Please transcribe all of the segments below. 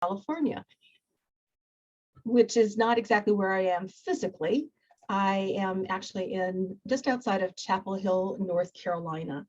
California, which is not exactly where I am physically. I am actually in just outside of Chapel Hill, North Carolina.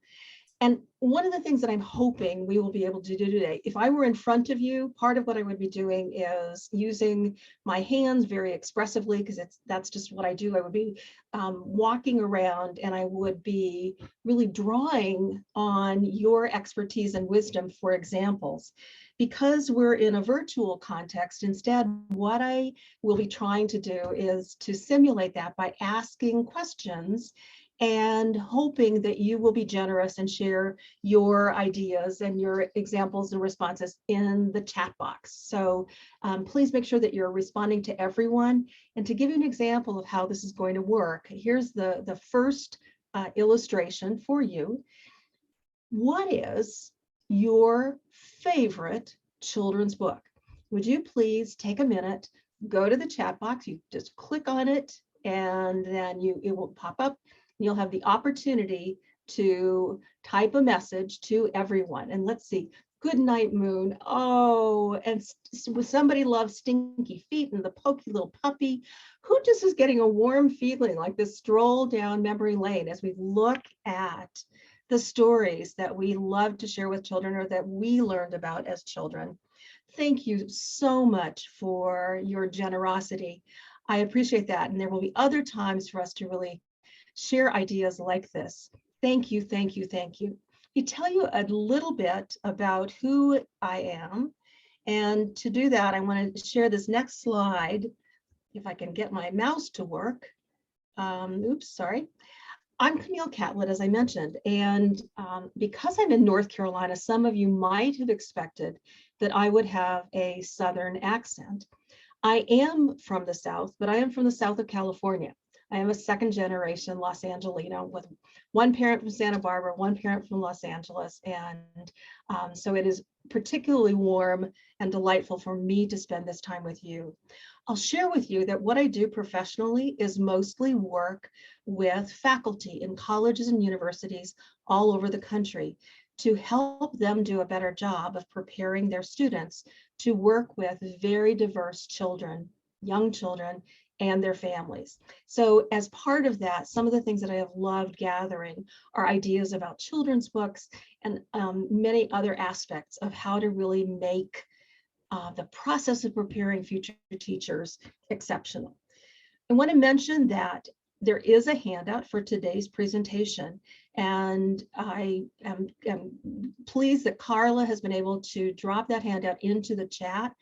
And one of the things that I'm hoping we will be able to do today, if I were in front of you, part of what I would be doing is using my hands very expressively, because that's just what I do. I would be walking around and I would be really drawing on your expertise and wisdom for examples. Because we're in a virtual context, instead, what I will be trying to do is to simulate that by asking questions and hoping that you will be generous and share your ideas and your examples and responses in the chat box. So please make sure that you're responding to everyone. And to give you an example of how this is going to work, here's the first illustration for you. What is your favorite children's book? Would you please take a minute, go to the chat box, you just click on it, and then it will pop up. You'll have the opportunity to type a message to everyone. And let's see, Good Night Moon. Oh, and somebody loves Stinky Feet and the Pokey Little Puppy. Who just is getting a warm feeling like this stroll down memory lane as we look at the stories that we love to share with children or that we learned about as children. Thank you so much for your generosity. I appreciate that. And there will be other times for us to really share ideas like this. Thank you, thank you, thank you. Let me tell you a little bit about who I am. And to do that, I want to share this next slide, if I can get my mouse to work. Oops, sorry. I'm Camille Catlett, as I mentioned, and because I'm in North Carolina, some of you might have expected that I would have a Southern accent. I am from the South, but I am from the South of California. I am a second generation Los Angelino with one parent from Santa Barbara, one parent from Los Angeles. And so it is particularly warm and delightful for me to spend this time with you. I'll share with you that what I do professionally is mostly work with faculty in colleges and universities all over the country to help them do a better job of preparing their students to work with very diverse children, young children, and their families. So as part of that, some of the things that I have loved gathering are ideas about children's books and many other aspects of how to really make the process of preparing future teachers exceptional. I want to mention that there is a handout for today's presentation, and I am pleased that Carla has been able to drop that handout into the chat.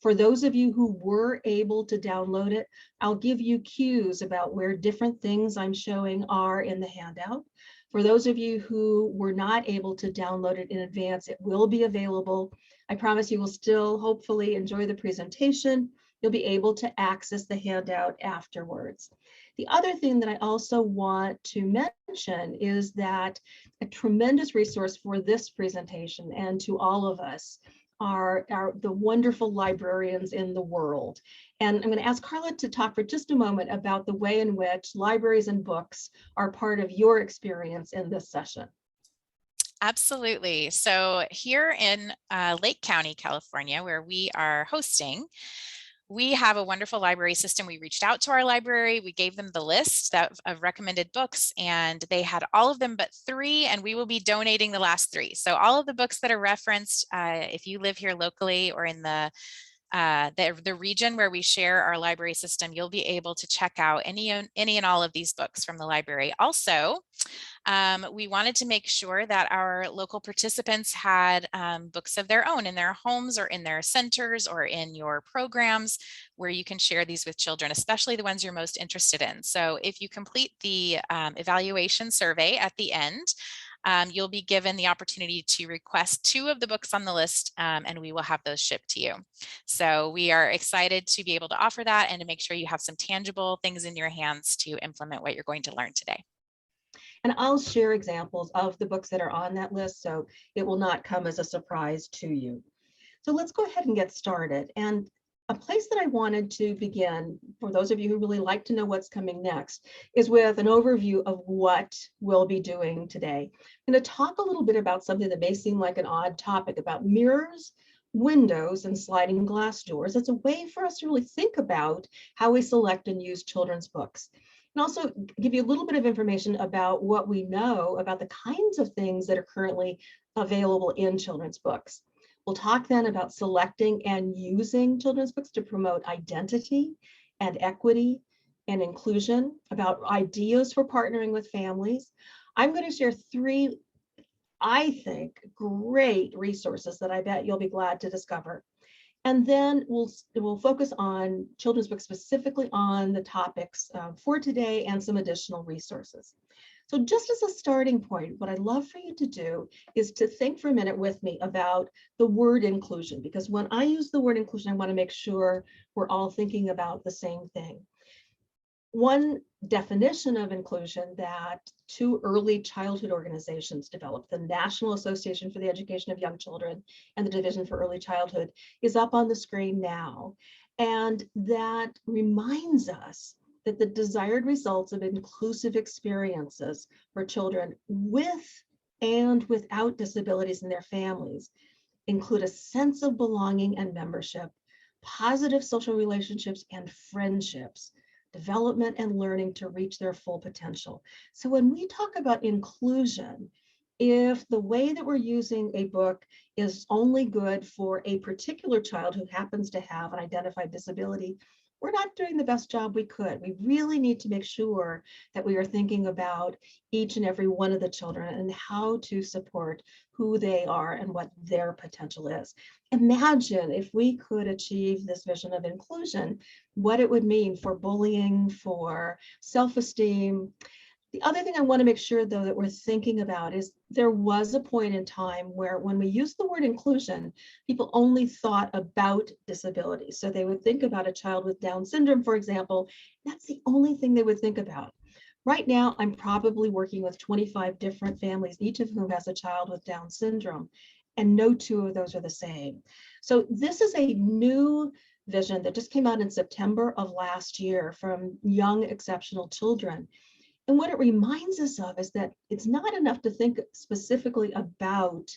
For those of you who were able to download it, I'll give you cues about where different things I'm showing are in the handout. For those of you who were not able to download it in advance, it will be available. I promise you will still hopefully enjoy the presentation. You'll be able to access the handout afterwards. The other thing that I also want to mention is that a tremendous resource for this presentation and to all of us are the wonderful librarians in the world. And I'm going to ask Carla to talk for just a moment about the way in which libraries and books are part of your experience in this session. Absolutely. So here in Lake County, California, where we are hosting, we have a wonderful library system. We reached out to our library, we gave them the list of recommended books, and they had all of them but 3, and we will be donating the last 3. So all of the books that are referenced, if you live here locally or in the region where we share our library system, you'll be able to check out any and all of these books from the library. Also, we wanted to make sure that our local participants had books of their own in their homes or in their centers or in your programs where you can share these with children, especially the ones you're most interested in. So if you complete the evaluation survey at the end, you'll be given the opportunity to request 2 of the books on the list, and we will have those shipped to you. So we are excited to be able to offer that and to make sure you have some tangible things in your hands to implement what you're going to learn today. And I'll share examples of the books that are on that list, so it will not come as a surprise to you. So let's go ahead and get started. And a place that I wanted to begin, for those of you who really like to know what's coming next, is with an overview of what we'll be doing today. I'm going to talk a little bit about something that may seem like an odd topic about mirrors, windows and sliding glass doors. It's a way for us to really think about how we select and use children's books. And also give you a little bit of information about what we know about the kinds of things that are currently available in children's books. We'll talk then about selecting and using children's books to promote identity and equity and inclusion, about ideas for partnering with families. I'm going to share 3, I think, great resources that I bet you'll be glad to discover. And then we'll focus on children's books, specifically on the topics for today and some additional resources. So just as a starting point, what I'd love for you to do is to think for a minute with me about the word inclusion, because when I use the word inclusion, I want to make sure we're all thinking about the same thing. One definition of inclusion that 2 early childhood organizations developed, the National Association for the Education of Young Children and the Division for Early Childhood, is up on the screen now. And that reminds us that the desired results of inclusive experiences for children with and without disabilities in their families include a sense of belonging and membership, positive social relationships and friendships, development and learning to reach their full potential. So when we talk about inclusion, if the way that we're using a book is only good for a particular child who happens to have an identified disability, we're not doing the best job we could. We really need to make sure that we are thinking about each and every one of the children and how to support who they are and what their potential is. Imagine if we could achieve this vision of inclusion, what it would mean for bullying, for self-esteem. The other thing I want to make sure, though, that we're thinking about is there was a point in time where when we use the word inclusion, people only thought about disability. So they would think about a child with Down syndrome, for example. That's the only thing they would think about. Right now, I'm probably working with 25 different families, each of whom has a child with Down syndrome, and no 2 of those are the same. So this is a new vision that just came out in September of last year from Young Exceptional Children. And what it reminds us of is that it's not enough to think specifically about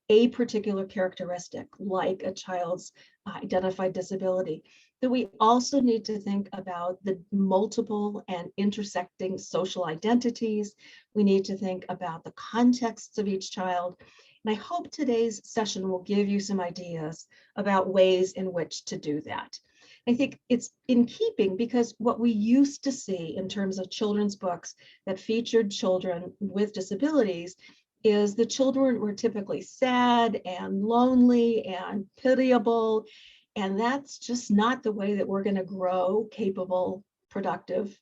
a particular characteristic, like a child's identified disability, that we also need to think about the multiple and intersecting social identities. We need to think about the contexts of each child. And I hope today's session will give you some ideas about ways in which to do that. I think it's in keeping, because what we used to see in terms of children's books that featured children with disabilities is the children were typically sad and lonely and pitiable. And that's just not the way that we're going to grow capable, productive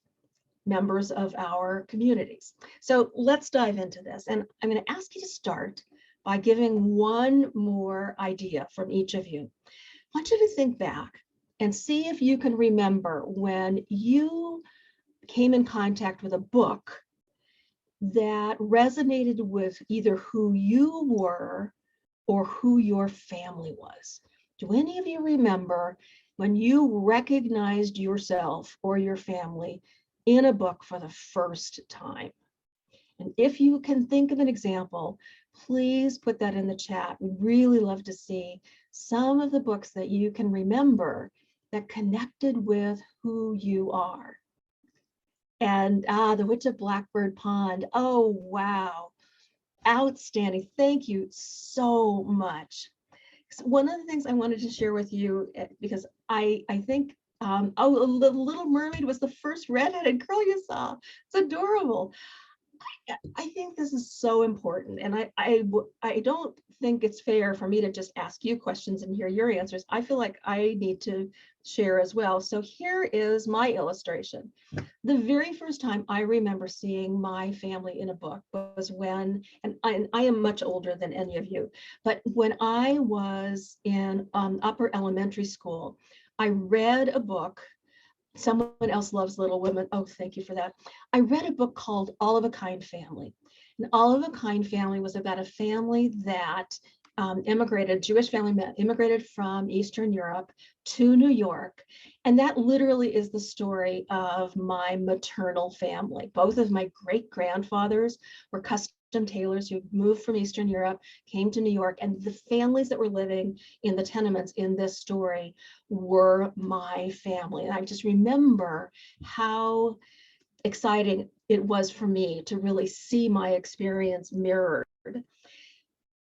members of our communities. So let's dive into this. And I'm going to ask you to start by giving one more idea from each of you. I want you to think back and see if you can remember when you came in contact with a book that resonated with either who you were or who your family was. Do any of you remember when you recognized yourself or your family in a book for the first time? And if you can think of an example, please put that in the chat. We'd really love to see some of the books that you can remember that connected with who you are. And The Witch of Blackbird Pond. Oh, wow. Outstanding. Thank you so much. So one of the things I wanted to share with you, because I think, The Little Mermaid was the first redheaded girl you saw. It's adorable. I think this is so important, and I don't think it's fair for me to just ask you questions and hear your answers. I feel like I need to share as well. So here is my illustration. The very first time I remember seeing my family in a book was when, and I am much older than any of you, but when I was in upper elementary school, I read a book. Someone Else Loves Little Women. Oh, thank you for that. I read a book called All of a Kind Family. And All of a Kind Family was about a family that Jewish family immigrated from Eastern Europe to New York. And that literally is the story of my maternal family. Both of my great-grandfathers were custom tailors who moved from Eastern Europe, came to New York, and the families that were living in the tenements in this story were my family. And I just remember how exciting it was for me to really see my experience mirrored.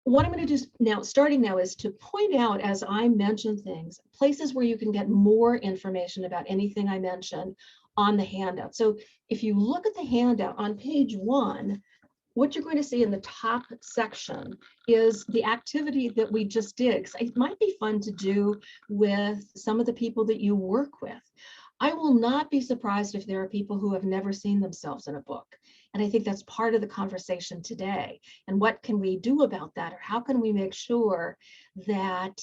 What I'm going to do now, starting now, is to point out, as I mention things, places where you can get more information about anything I mention on the handout. So if you look at the handout on page 1, what you're going to see in the top section is the activity that we just did. It might be fun to do with some of the people that you work with. I will not be surprised if there are people who have never seen themselves in a book. And I think that's part of the conversation today. And what can we do about that? Or how can we make sure that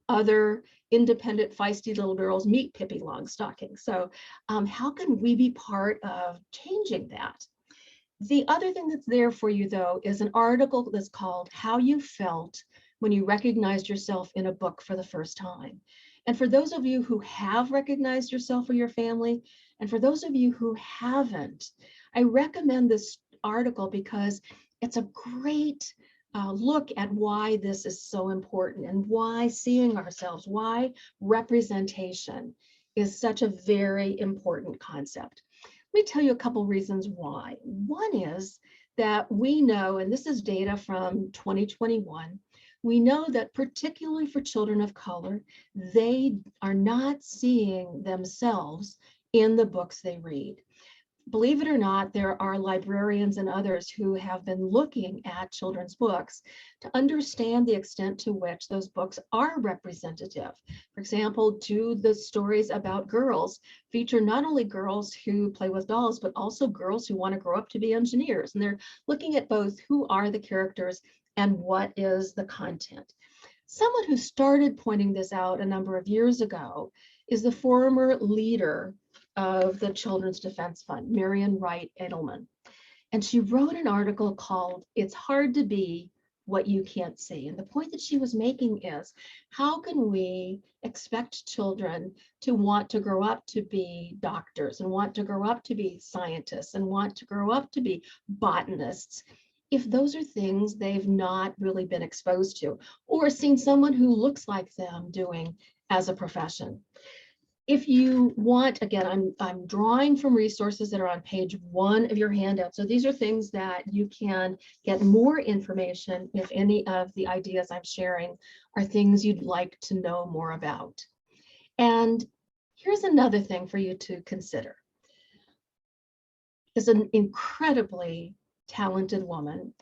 other independent, feisty little girls meet Pippi Longstocking? So how can we be part of changing that? The other thing that's there for you, though, is an article that's called How You Felt When You Recognized Yourself in a Book for the First Time. And for those of you who have recognized yourself or your family, and for those of you who haven't, I recommend this article because it's a great look at why this is so important and why seeing ourselves, why representation is such a very important concept. Let me tell you a couple reasons why. One is that we know, and this is data from 2021, we know that particularly for children of color, they are not seeing themselves in the books they read. Believe it or not, there are librarians and others who have been looking at children's books to understand the extent to which those books are representative. For example, do the stories about girls feature not only girls who play with dolls, but also girls who want to grow up to be engineers? And they're looking at both who are the characters and what is the content. Someone who started pointing this out a number of years ago is the former leader of the Children's Defense Fund, Marian Wright Edelman. And she wrote an article called It's Hard to Be What You Can't See. And the point that she was making is, how can we expect children to want to grow up to be doctors and want to grow up to be scientists and want to grow up to be botanists if those are things they've not really been exposed to or seen someone who looks like them doing as a profession? If you want, again, I'm drawing from resources that are on page 1 of your handout. So these are things that you can get more information if any of the ideas I'm sharing are things you'd like to know more about. And here's another thing for you to consider. There's an incredibly talented woman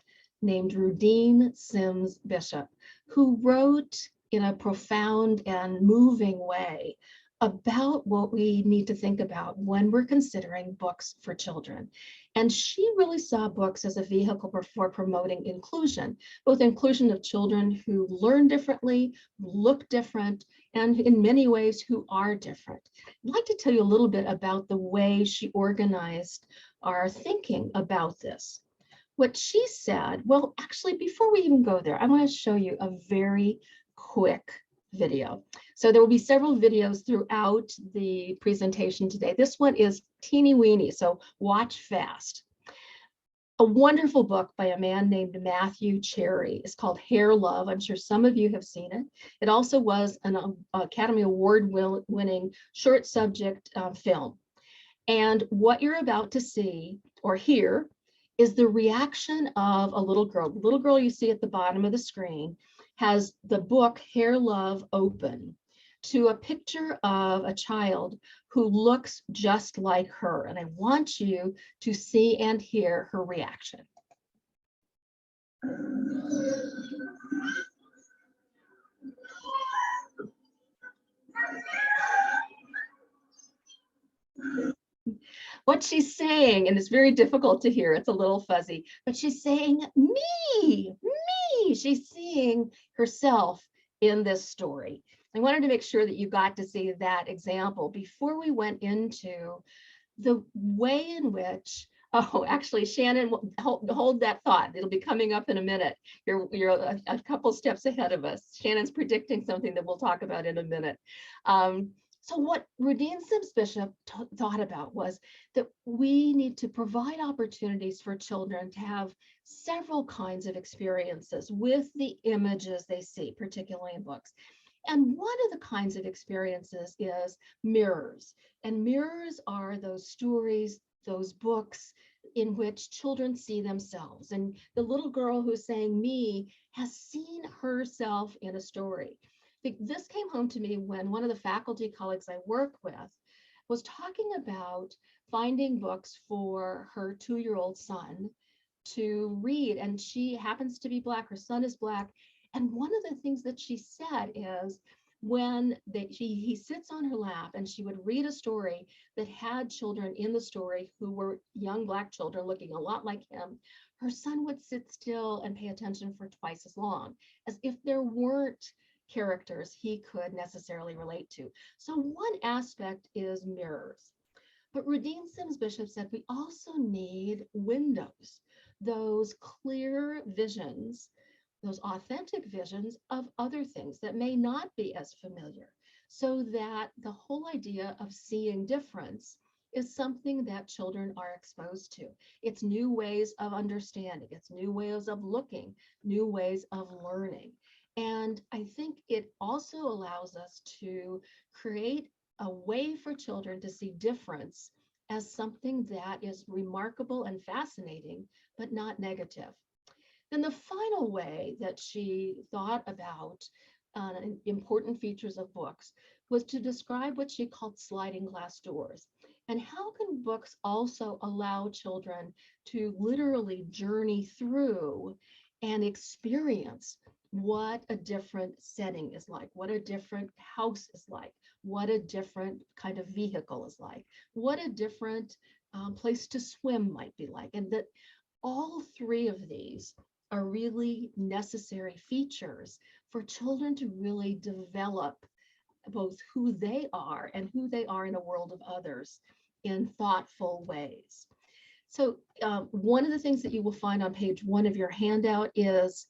named Rudine Sims Bishop, who wrote in a profound and moving way about what we need to think about when we're considering books for children. And she really saw books as a vehicle for promoting inclusion, both inclusion of children who learn differently, look different, and in many ways who are different. I'd like to tell you a little bit about the way she organized our thinking about this. What she said, well, actually, before we even go there, I want to show you a very quick video. So there will be several videos throughout the presentation today. This one is teeny weeny, so watch fast. A wonderful book by a man named Matthew Cherry is called Hair Love. I'm sure some of you have seen it. It also was an Academy Award winning short subject film. And what you're about to see or hear is the reaction of a little girl. The little girl you see at the bottom of the screen has the book Hair Love open to a picture of a child who looks just like her. And I want you to see and hear her reaction. What she's saying, and it's very difficult to hear, it's a little fuzzy, but she's saying, me. She's seeing herself in this story. I wanted to make sure that you got to see that example before we went into the way in which Oh, actually, Shannon, hold that thought. It'll be coming up in a minute. You're a couple steps ahead of us. Shannon's predicting something that we'll talk about in a minute. So what Rudine Sims Bishop thought about was that we need to provide opportunities for children to have several kinds of experiences with the images they see, particularly in books. And one of the kinds of experiences is mirrors. And mirrors are those stories, those books in which children see themselves. And the little girl who's saying me has seen herself in a story. This came home to me when one of the faculty colleagues I work with was talking about finding books for her 2-year-old son to read. And she happens to be Black, her son is Black. And one of the things that she said is when he sits on her lap and she would read a story that had children in the story who were young Black children looking a lot like him, her son would sit still and pay attention for twice as long, as if there weren't characters he could necessarily relate to. So one aspect is mirrors. But Rudine Sims Bishop said we also need windows, those clear visions, those authentic visions of other things that may not be as familiar, so that the whole idea of seeing difference is something that children are exposed to. It's new ways of understanding, it's new ways of looking, new ways of learning. And I think it also allows us to create a way for children to see difference as something that is remarkable and fascinating, but not negative. Then the final way that she thought about important features of books was to describe what she called sliding glass doors. And how can books also allow children to literally journey through and experience what a different setting is like, what a different house is like, what a different kind of vehicle is like, what a different place to swim might be like. And that all three of these are really necessary features for children to really develop both who they are and who they are in a world of others in thoughtful ways. So one of the things that you will find on page 1 of your handout is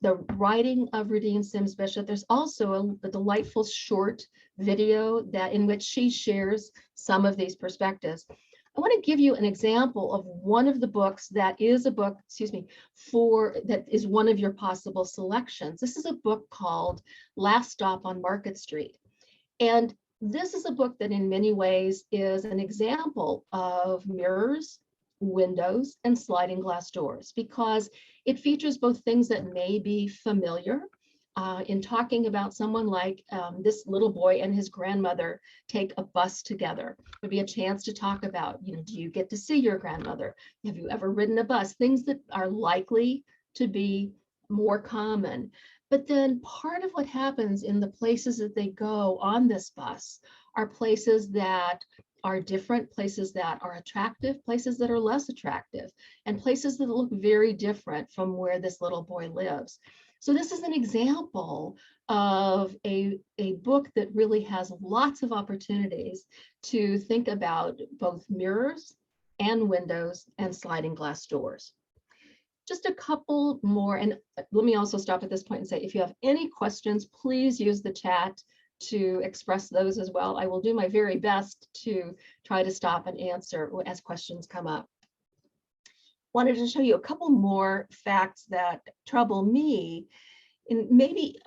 the writing of Rudine Sims Bishop. There's also a delightful short video that in which she shares some of these perspectives. I want to give you an example of one of the books that is a book, that is one of your possible selections. This is a book called Last Stop on Market Street. And this is a book that in many ways is an example of mirrors, windows, and sliding glass doors, because it features both things that may be familiar in talking about someone like this little boy and his grandmother take a bus together. There'd be a chance to talk about, do you get to see your grandmother? Have you ever ridden a bus? Things that are likely to be more common. But then part of what happens in the places that they go on this bus are places that are different, places that are attractive, places that are less attractive, and places that look very different from where this little boy lives. So this is an example of a book that really has lots of opportunities to think about both mirrors and windows and sliding glass doors. Just a couple more, and let me also stop at this point and say, if you have any questions, please use the chat to express those as well. I will do my very best to try to stop and answer as questions come up. Wanted to show you a couple more facts that trouble me, and maybe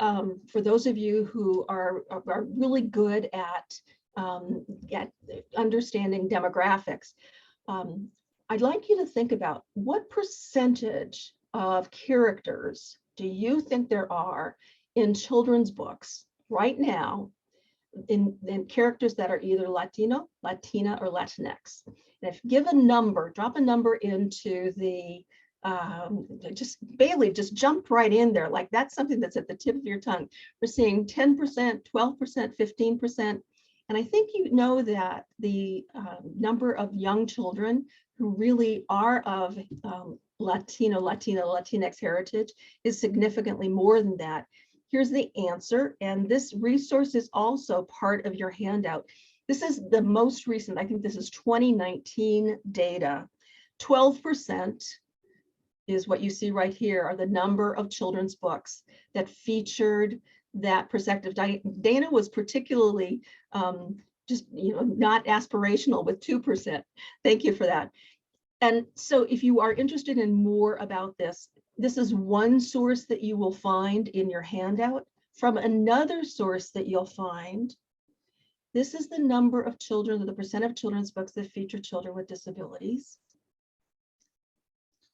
for those of you who are really good at understanding demographics, I'd like you to think about what percentage of characters do you think there are in children's books right now in characters that are either Latino, Latina, or Latinx. And if give a number, drop a number into the, Bailey just jumped right in there. Like that's something that's at the tip of your tongue. We're seeing 10%, 12%, 15%. And I think you know that the number of young children who really are of Latino, Latinx heritage is significantly more than that. Here's the answer, and this resource is also part of your handout. This is the most recent, I think this is 2019 data. 12% is what you see right here, are the number of children's books that featured that perspective. Dana was particularly just, not aspirational with 2%. Thank you for that. And so if you are interested in more about this, this is one source that you will find in your handout. From another source that you'll find, this is the number of children, the percent of children's books that feature children with disabilities.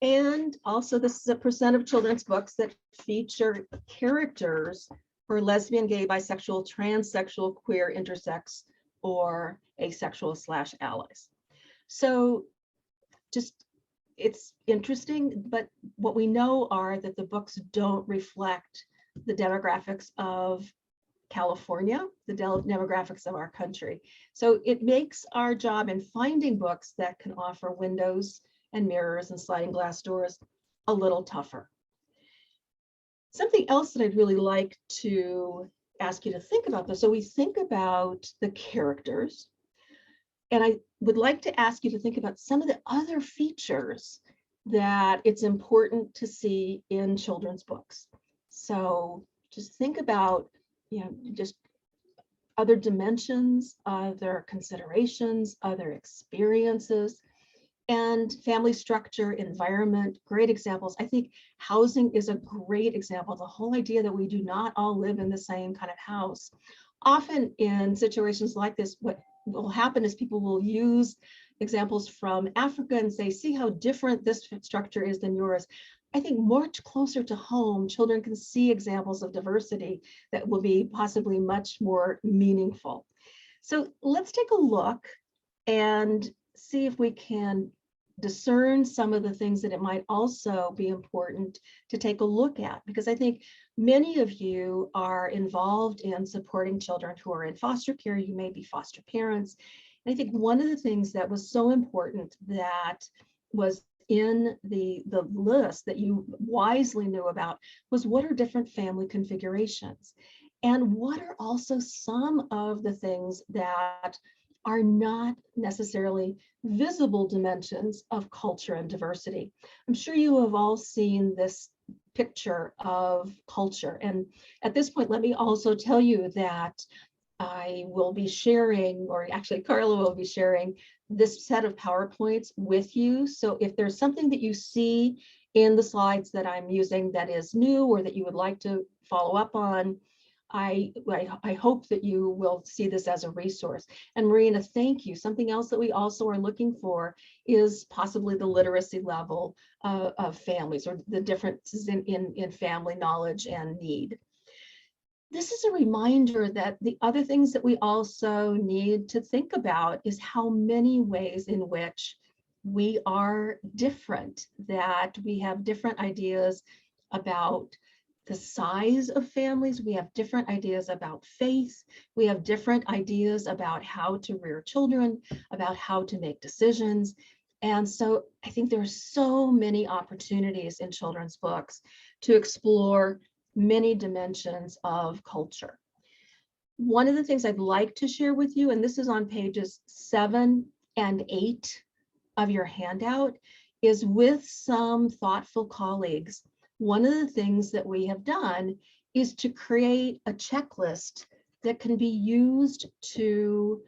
And also this is a percent of children's books that feature characters for lesbian, gay, bisexual, transsexual, queer, intersex, or asexual/allies. So just, it's interesting, but what we know are that the books don't reflect the demographics of California, the demographics of our country. So it makes our job in finding books that can offer windows and mirrors and sliding glass doors a little tougher. Something else that I'd really like to ask you to think about this. So we think about the characters, and I would like to ask you to think about some of the other features that it's important to see in children's books. So just think about, just other dimensions, other considerations, other experiences, and family structure, environment, great examples. I think housing is a great example. The whole idea that we do not all live in the same kind of house. Often in situations like this, what will happen is people will use examples from Africa and say, see how different this structure is than yours. I think much closer to home, children can see examples of diversity that will be possibly much more meaningful. So let's take a look and see if we can discern some of the things that it might also be important to take a look at, because I think many of you are involved in supporting children who are in foster care. You may be foster parents. And I think one of the things that was so important that was in the list that you wisely knew about was, what are different family configurations? And what are also some of the things that are not necessarily visible dimensions of culture and diversity? I'm sure you have all seen this picture of culture. And at this point, let me also tell you that I will be sharing, or actually Carla will be sharing, this set of PowerPoints with you. So if there's something that you see in the slides that I'm using that is new or that you would like to follow up on, I hope that you will see this as a resource. And Marina, thank you. Something else that we also are looking for is possibly the literacy level of families, or the differences in family knowledge and need. This is a reminder that the other things that we also need to think about is how many ways in which we are different, that we have different ideas about the size of families, we have different ideas about faith, we have different ideas about how to rear children, about how to make decisions. And so I think there are so many opportunities in children's books to explore many dimensions of culture. One of the things I'd like to share with you, and this is on pages 7 and 8 of your handout, is with some thoughtful colleagues. One of the things that we have done is to create a checklist that can be used to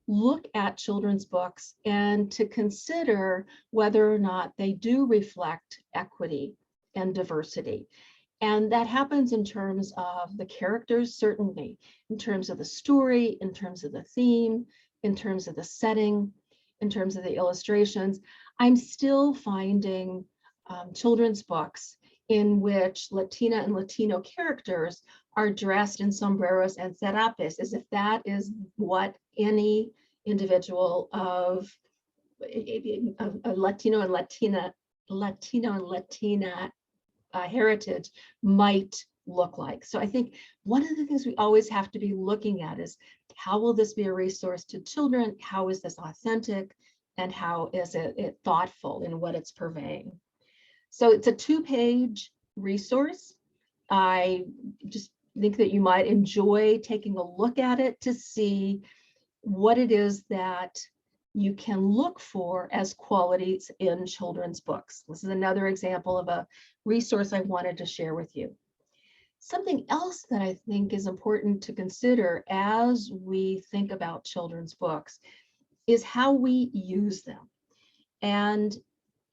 look at children's books and to consider whether or not they do reflect equity and diversity. And that happens in terms of the characters, certainly, in terms of the story, in terms of the theme, in terms of the setting, in terms of the illustrations. I'm still finding children's books in which Latina and Latino characters are dressed in sombreros and serapes, as if that is what any individual of a Latino and Latina heritage might look like. So I think one of the things we always have to be looking at is, how will this be a resource to children? How is this authentic? And how is it thoughtful in what it's purveying? So it's a 2-page resource. I just think that you might enjoy taking a look at it to see what it is that you can look for as qualities in children's books. This is another example of a resource I wanted to share with you. Something else that I think is important to consider as we think about children's books is how we use them. And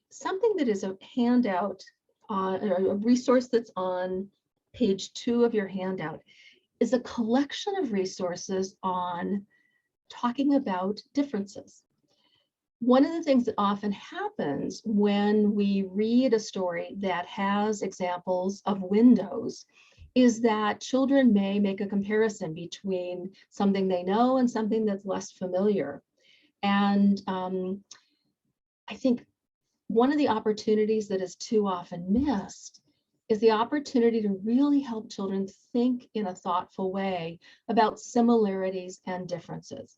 something that is a handout, a resource that's on page 2 of your handout, is a collection of resources on talking about differences. One of the things that often happens when we read a story that has examples of windows is that children may make a comparison between something they know and something that's less familiar. And I think one of the opportunities that is too often missed is the opportunity to really help children think in a thoughtful way about similarities and differences.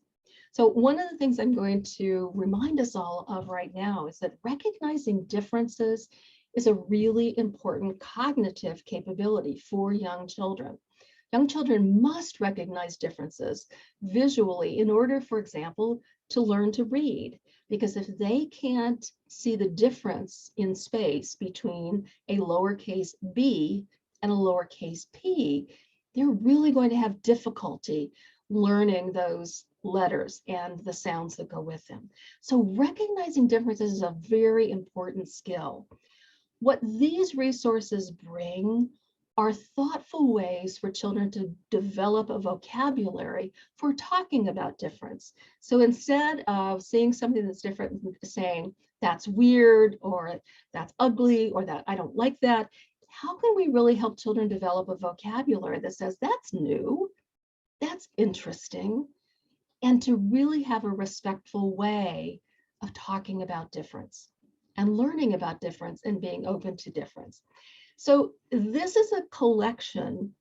So one of the things I'm going to remind us all of right now is that recognizing differences is a really important cognitive capability for young children. Young children must recognize differences visually in order, for example, to learn to read. Because if they can't see the difference in space between a lowercase b and a lowercase p, they're really going to have difficulty learning those letters and the sounds that go with them. So recognizing differences is a very important skill. What these resources bring are thoughtful ways for children to develop a vocabulary for talking about difference. So instead of seeing something that's different and saying that's weird or that's ugly or that I don't like that, how can we really help children develop a vocabulary that says that's new, that's interesting, and to really have a respectful way of talking about difference and learning about difference and being open to difference. So this is a collection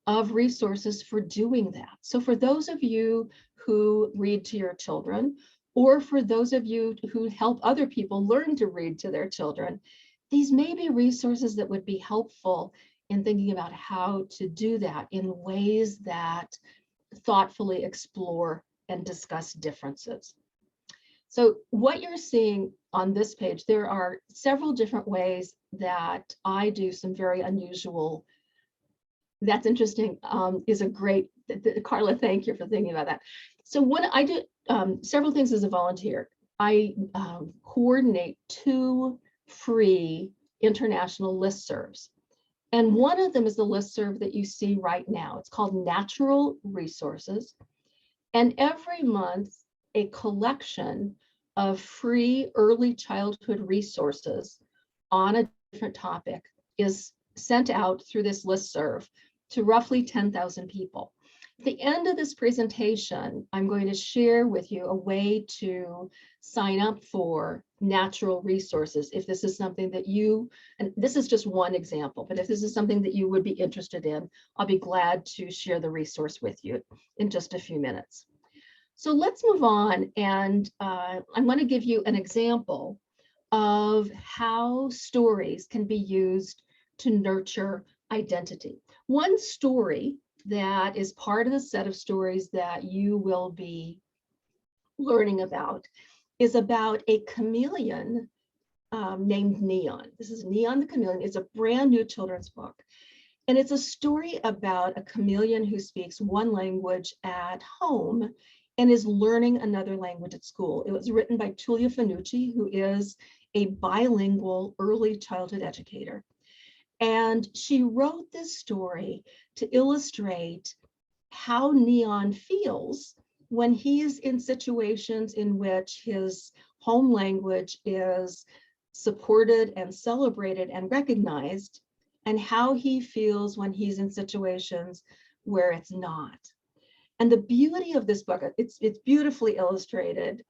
of resources for doing that. So for those of you who read to your children, or for those of you who help other people learn to read to their children, these may be resources that would be helpful in thinking about how to do that in ways that thoughtfully explore and discuss differences. So what you're seeing on this page, there are several different ways that I do some very unusual. That's interesting. Is a great, Carla, thank you for thinking about that. So what I do several things as a volunteer. I coordinate 2 free international listservs. And one of them is the listserv that you see right now. It's called Natural Resources. And every month, a collection of free early childhood resources on a different topic is sent out through this listserv to roughly 10,000 people. At the end of this presentation, I'm going to share with you a way to sign up for natural resources if this is something that you, and this is just one example, but if this is something that you would be interested in, I'll be glad to share the resource with you in just a few minutes. So let's move on, and I'm going to give you an example of how stories can be used to nurture identity. One story that is part of the set of stories that you will be learning about is about a chameleon named Neon. This is Neon the Chameleon. It's a brand new children's book. And it's a story about a chameleon who speaks one language at home and is learning another language at school. It was written by Tulia Fanucci, who is a bilingual early childhood educator. And she wrote this story to illustrate how Neon feels when he's in situations in which his home language is supported and celebrated and recognized, and how he feels when he's in situations where it's not. And the beauty of this book, it's beautifully illustrated.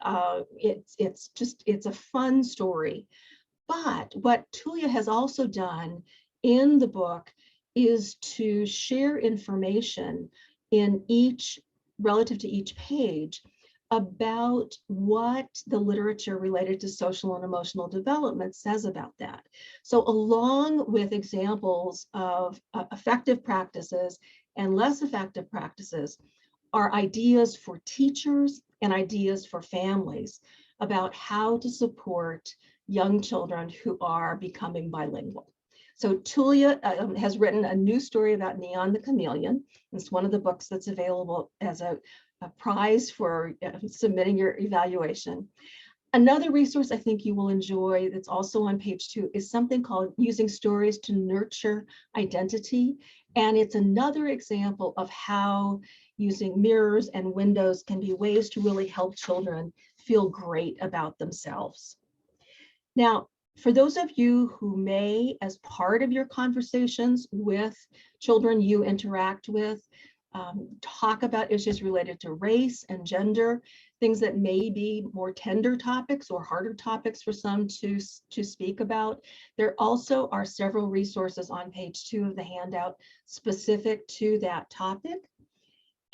It's a fun story. But what Tulia has also done in the book is to share information in each, relative to each page, about what the literature related to social and emotional development says about that. So along with examples of effective practices and less effective practices, are ideas for teachers and ideas for families about how to support young children who are becoming bilingual. So Tulia has written a new story about Neon the Chameleon. It's one of the books that's available as a prize for submitting your evaluation. Another resource I think you will enjoy that's also on page 2 is something called Using Stories to Nurture Identity. And it's another example of how using mirrors and windows can be ways to really help children feel great about themselves. Now, for those of you who may, as part of your conversations with children you interact with, talk about issues related to race and gender, things that may be more tender topics or harder topics for some to speak about. There also are several resources on page 2 of the handout specific to that topic.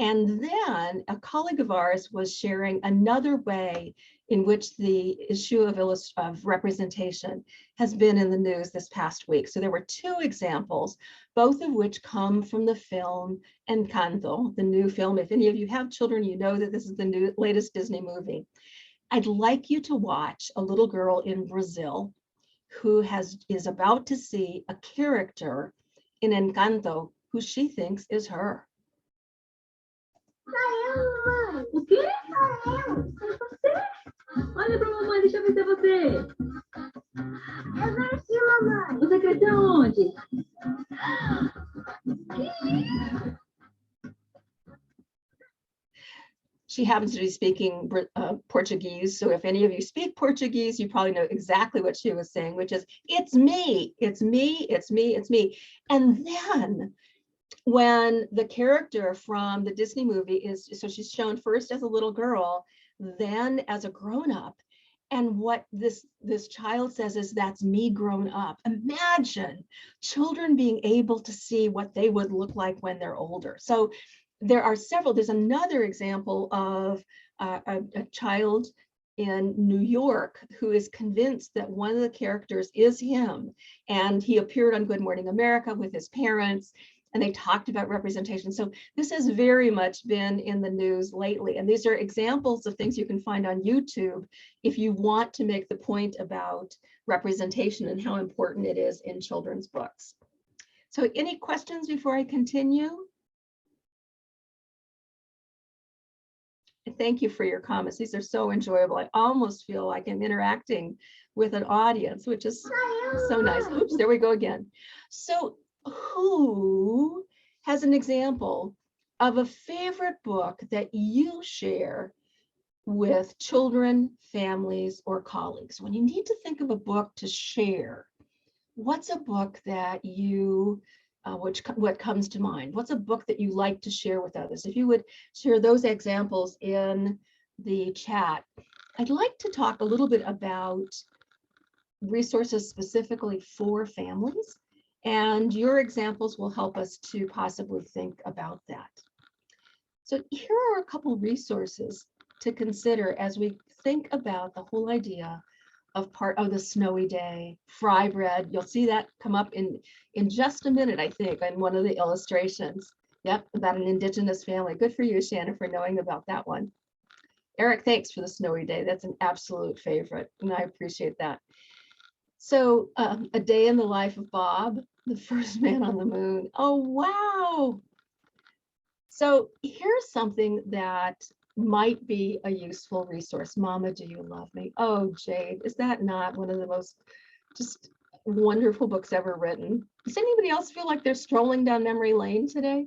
And then a colleague of ours was sharing another way in which the issue of representation has been in the news this past week. So there were 2 examples, both of which come from the film Encanto, the new film. If any of you have children, you know that this is the latest Disney movie. I'd like you to watch a little girl in Brazil who is about to see a character in Encanto who she thinks is her. O quê? É você? Olha pra mamãe, deixa eu ver se é você. Eu nasci, mamãe. Você quer ser onde? She happens to be speaking Portuguese. So if any of you speak Portuguese, you probably know exactly what she was saying, which is, it's me, it's me, it's me, it's me. And then when the character from the Disney movie is, so she's shown first as a little girl, then as a grown-up. And what this child says is, that's me grown up. Imagine children being able to see what they would look like when they're older. So there are several. There's another example of a child in New York who is convinced that one of the characters is him. And he appeared on Good Morning America with his parents, and they talked about representation. So this has very much been in the news lately. And these are examples of things you can find on YouTube if you want to make the point about representation and how important it is in children's books. So any questions before I continue? Thank you for your comments. These are so enjoyable. I almost feel like I'm interacting with an audience, which is so nice. Oops, there we go again. So who has an example of a favorite book that you share with children, families, or colleagues? When you need to think of a book to share, what's a book that you, what comes to mind? What's a book that you like to share with others? If you would share those examples in the chat. I'd like to talk a little bit about resources specifically for families, and your examples will help us to possibly think about that. So here are a couple resources to consider as we think about the whole idea of part of the snowy day, fry bread. You'll see that come up in just a minute, I think, in one of the illustrations. Yep, about an Indigenous family. Good for you, Shannon, for knowing about that one. Eric, thanks for the snowy day. That's an absolute favorite, and I appreciate that. So A Day in the Life of Bob, the First Man on the Moon. Oh, wow. So here's something that might be a useful resource. Mama, Do You Love Me? Oh, Jade, is that not one of the most just wonderful books ever written? Does anybody else feel like they're strolling down memory lane today?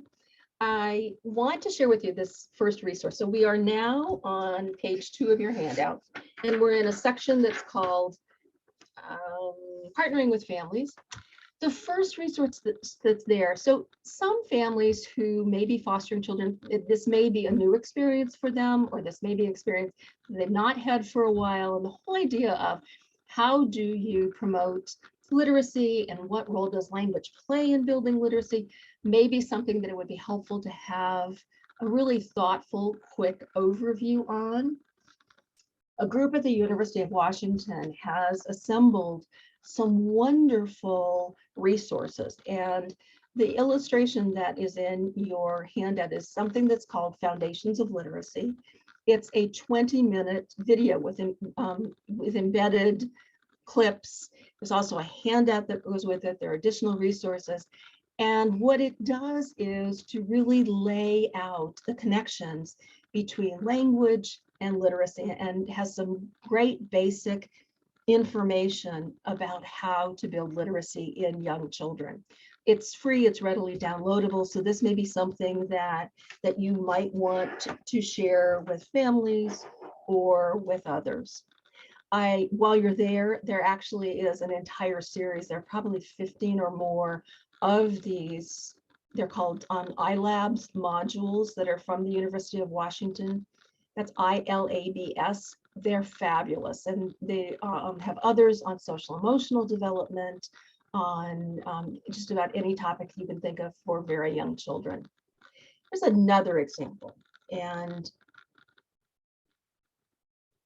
I want to share with you this first resource. So we are now on page 2 of your handout, and we're in a section that's called Partnering with Families. The first resource that's there. So some families who may be fostering children, this may be a new experience for them, or this may be an experience they've not had for a while. And the whole idea of how do you promote literacy and what role does language play in building literacy may be something that it would be helpful to have a really thoughtful, quick overview on. A group at the University of Washington has assembled some wonderful resources, and the illustration that is in your handout is something that's called Foundations of Literacy. It's a 20-minute video with embedded clips. There's also a handout that goes with it. There are additional resources. And what it does is to really lay out the connections between language and literacy, and has some great basic information about how to build literacy in young children. It's free, it's readily downloadable, so this may be something that you might want to share with families or with others. While you're there actually is an entire series. There are probably 15 or more of these. They're called iLabs modules that are from the University of Washington. That's ILABS. They're fabulous, and they have others on social emotional development, on just about any topic you can think of for very young children. Here's another example. And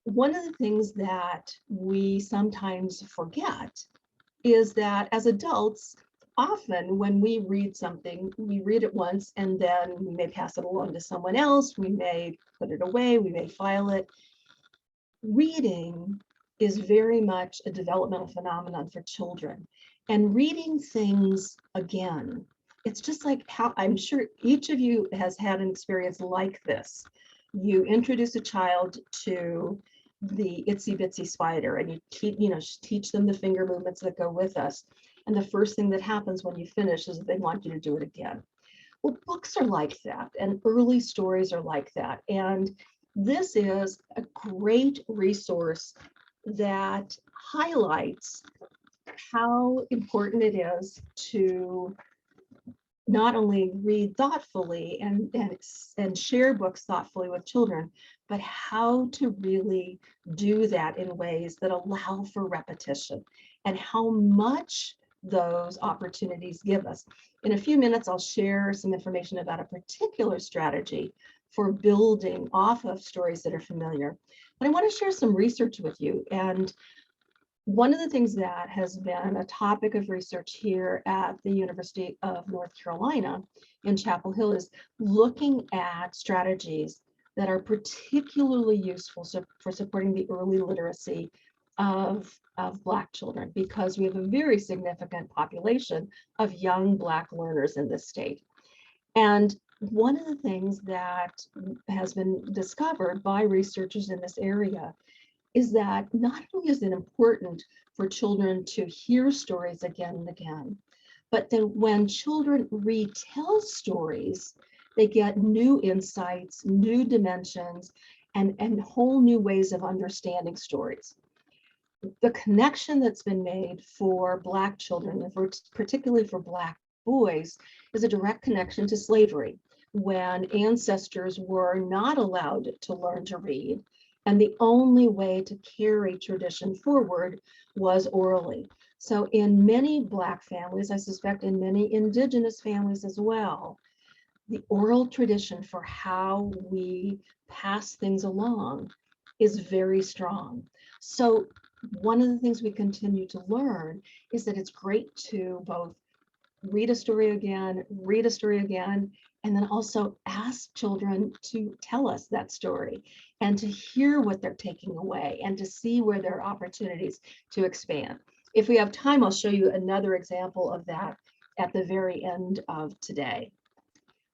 one of the things that we sometimes forget is that as adults, often when we read something, we read it once and then we may pass it along to someone else, we may put it away, we may file it. Reading is very much a developmental phenomenon for children. And reading things again, it's just like how I'm sure each of you has had an experience like this. You introduce a child to the Itsy Bitsy Spider and you teach them the finger movements that go with us. And the first thing that happens when you finish is that they want you to do it again. Well, books are like that, and early stories are like that. And this is a great resource that highlights how important it is to not only read thoughtfully and share books thoughtfully with children, but how to really do that in ways that allow for repetition, and how much those opportunities give us. In a few minutes, I'll share some information about a particular strategy for building off of stories that are familiar. But I want to share some research with you. And one of the things that has been a topic of research here at the University of North Carolina in Chapel Hill is looking at strategies that are particularly useful for supporting the early literacy of Black children, because we have a very significant population of young Black learners in this state. And one of the things that has been discovered by researchers in this area is that not only is it important for children to hear stories again and again, but that when children retell stories, they get new insights, new dimensions, and whole new ways of understanding stories. The connection that's been made for Black children, and particularly for Black boys, is a direct connection to slavery, when ancestors were not allowed to learn to read, and the only way to carry tradition forward was orally. So in many Black families, I suspect in many Indigenous families as well, the oral tradition for how we pass things along is very strong. So one of the things we continue to learn is that it's great to both read a story again, and then also ask children to tell us that story and to hear what they're taking away and to see where there are opportunities to expand. If we have time, I'll show you another example of that at the very end of today.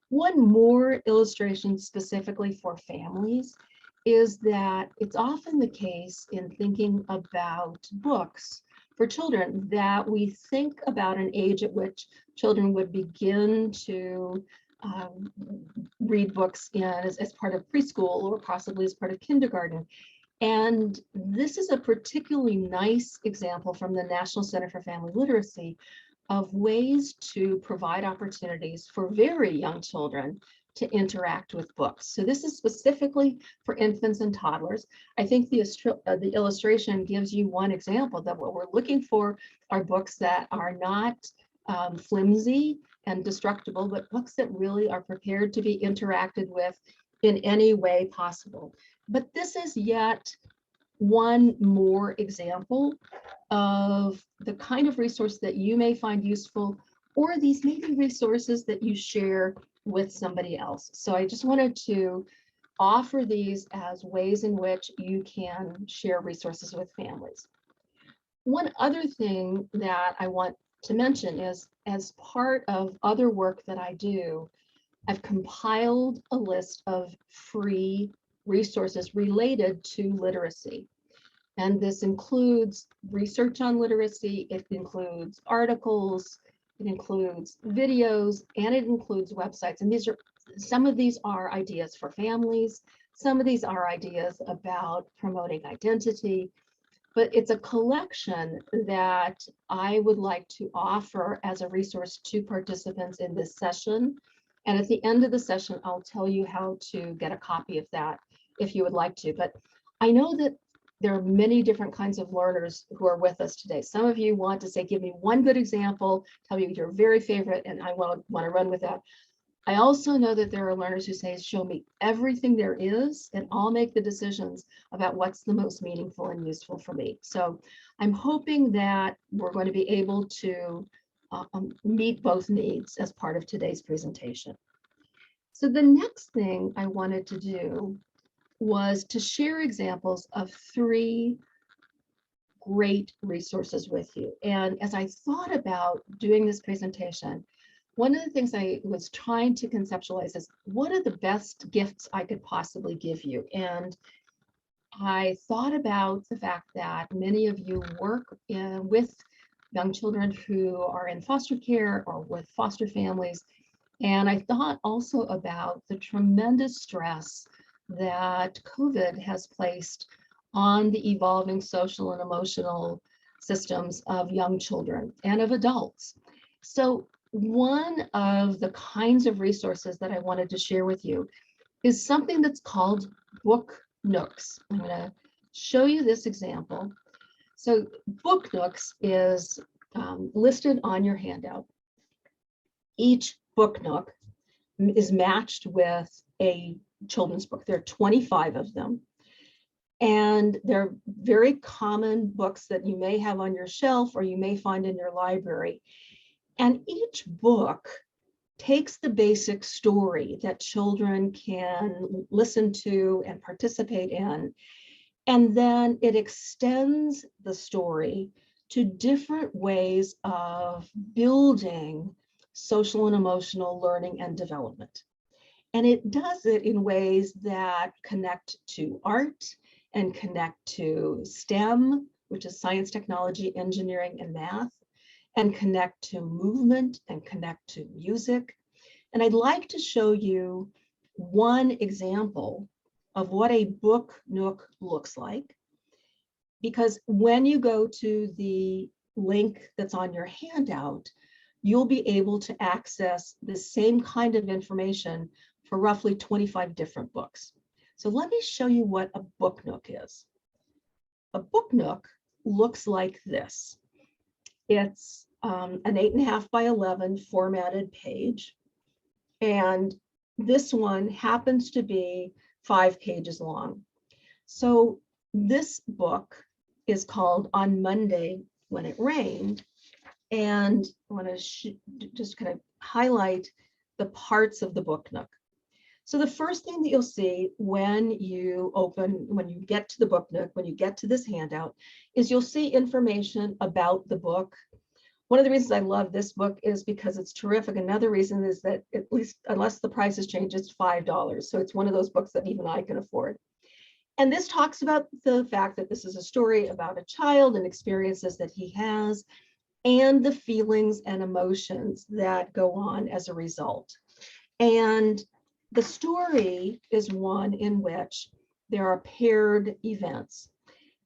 One more illustration specifically for families is that it's often the case in thinking about books for children that we think about an age at which children would begin to read books as part of preschool or possibly as part of kindergarten. And this is a particularly nice example from the National Center for Family Literacy of ways to provide opportunities for very young children to interact with books. So this is specifically for infants and toddlers. I think the illustration gives you one example that what we're looking for are books that are not flimsy and destructible, but books that really are prepared to be interacted with in any way possible. But this is yet one more example of the kind of resource that you may find useful, or these may be resources that you share with somebody else. So I just wanted to offer these as ways in which you can share resources with families. One other thing that I want to mention is, as part of other work that I do, I've compiled a list of free resources related to literacy. And this includes research on literacy, it includes articles, it includes videos, and it includes websites. And some of these are ideas for families, some of these are ideas about promoting identity, but it's a collection that I would like to offer as a resource to participants in this session. And at the end of the session, I'll tell you how to get a copy of that if you would like to. But I know that there are many different kinds of learners who are with us today. Some of you want to say, give me one good example, tell me your very favorite, and I want to run with that. I also know that there are learners who say, show me everything there is, and I'll make the decisions about what's the most meaningful and useful for me. So I'm hoping that we're going to be able to meet both needs as part of today's presentation. So the next thing I wanted to do was to share examples of 3 great resources with you. And as I thought about doing this presentation, one of the things I was trying to conceptualize is, what are the best gifts I could possibly give you? And I thought about the fact that many of you work with young children who are in foster care or with foster families. And I thought also about the tremendous stress that COVID has placed on the evolving social and emotional systems of young children and of adults. So one of the kinds of resources that I wanted to share with you is something that's called Book Nooks. I'm going to show you this example. So Book Nooks is listed on your handout. Each Book Nook is matched with a children's book. There are 25 of them. And they're very common books that you may have on your shelf or you may find in your library. And each book takes the basic story that children can listen to and participate in, and then it extends the story to different ways of building social and emotional learning and development. And it does it in ways that connect to art and connect to STEM, which is science, technology, engineering, and math, and connect to movement and connect to music. And I'd like to show you one example of what a Book Nook looks like, because when you go to the link that's on your handout, you'll be able to access the same kind of information for roughly 25 different books. So let me show you what a Book Nook is. A Book Nook looks like this. It's an 8.5 by 11 formatted page. And this one happens to be 5 pages long. So this book is called On Monday When It Rained. And I want to just kind of highlight the parts of the Book Nook. So the first thing that you'll see when you get to the Book Nook, when you get to this handout, is you'll see information about the book. One of the reasons I love this book is because it's terrific. Another reason is that, at least unless the prices change, it's $5. So it's one of those books that even I can afford. And this talks about the fact that this is a story about a child and experiences that he has, and the feelings and emotions that go on as a result. And the story is one in which there are paired events.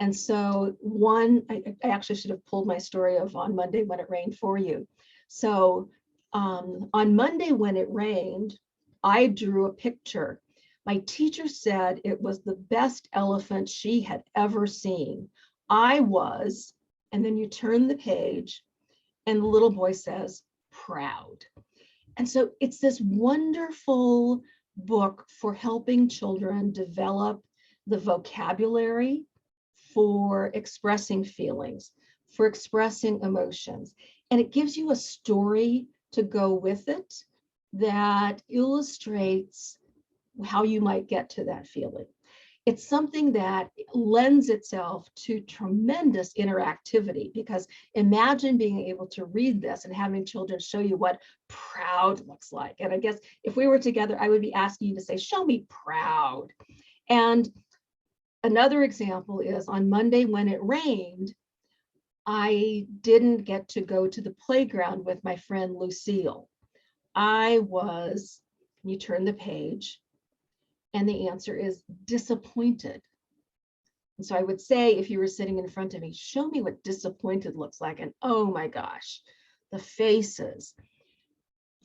And so I actually should have pulled my story of On Monday When It Rained for you. So on Monday when it rained, I drew a picture. My teacher said it was the best elephant she had ever seen. I was, and then you turn the page and the little boy says, proud. And so it's this wonderful book for helping children develop the vocabulary for expressing feelings, for expressing emotions. And it gives you a story to go with it that illustrates how you might get to that feeling. It's something that lends itself to tremendous interactivity, because imagine being able to read this and having children show you what proud looks like. And I guess if we were together, I would be asking you to say, show me proud. And another example is on Monday when it rained, I didn't get to go to the playground with my friend Lucille. I was, can you turn the page? And the answer is disappointed. And so I would say, if you were sitting in front of me, show me what disappointed looks like. And oh my gosh, the faces.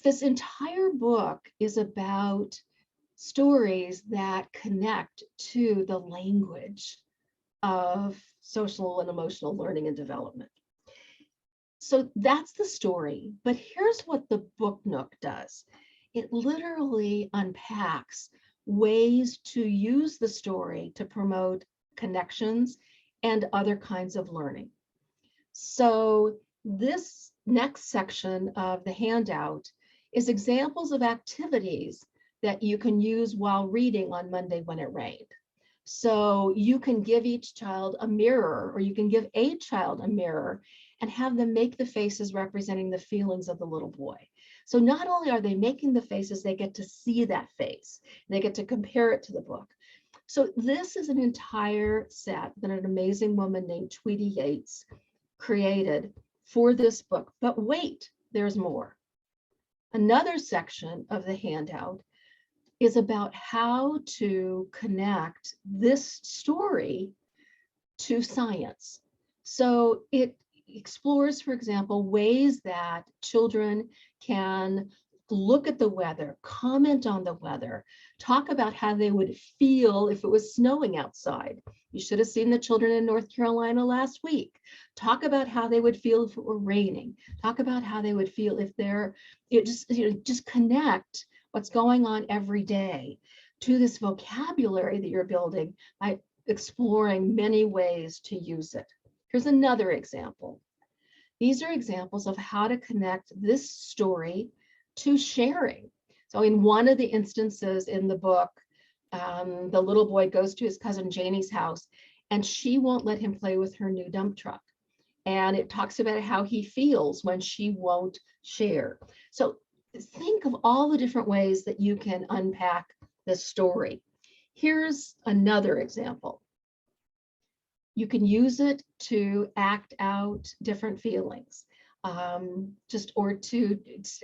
This entire book is about stories that connect to the language of social and emotional learning and development. So that's the story. But here's what the book Nook does. It literally unpacks ways to use the story to promote connections and other kinds of learning. So this next section of the handout is examples of activities that you can use while reading on Monday when it rained. So you can give each child a mirror, or you can give a child a mirror and have them make the faces representing the feelings of the little boy. So not only are they making the faces, they get to see that face. They get to compare it to the book. So this is an entire set that an amazing woman named Tweety Yates created for this book. But wait, there's more. Another section of the handout is about how to connect this story to science. So it explores, for example, ways that children can look at the weather, comment on the weather, talk about how they would feel if it was snowing outside. You should have seen the children in North Carolina last week. Talk about how they would feel if it were raining. Talk about how they would feel if just connect what's going on every day to this vocabulary that you're building by exploring many ways to use it. Here's another example. These are examples of how to connect this story to sharing. So in one of the instances in the book, the little boy goes to his cousin Janie's house and she won't let him play with her new dump truck. And it talks about how he feels when she won't share. So think of all the different ways that you can unpack this story. Here's another example. You can use it to act out different feelings, or to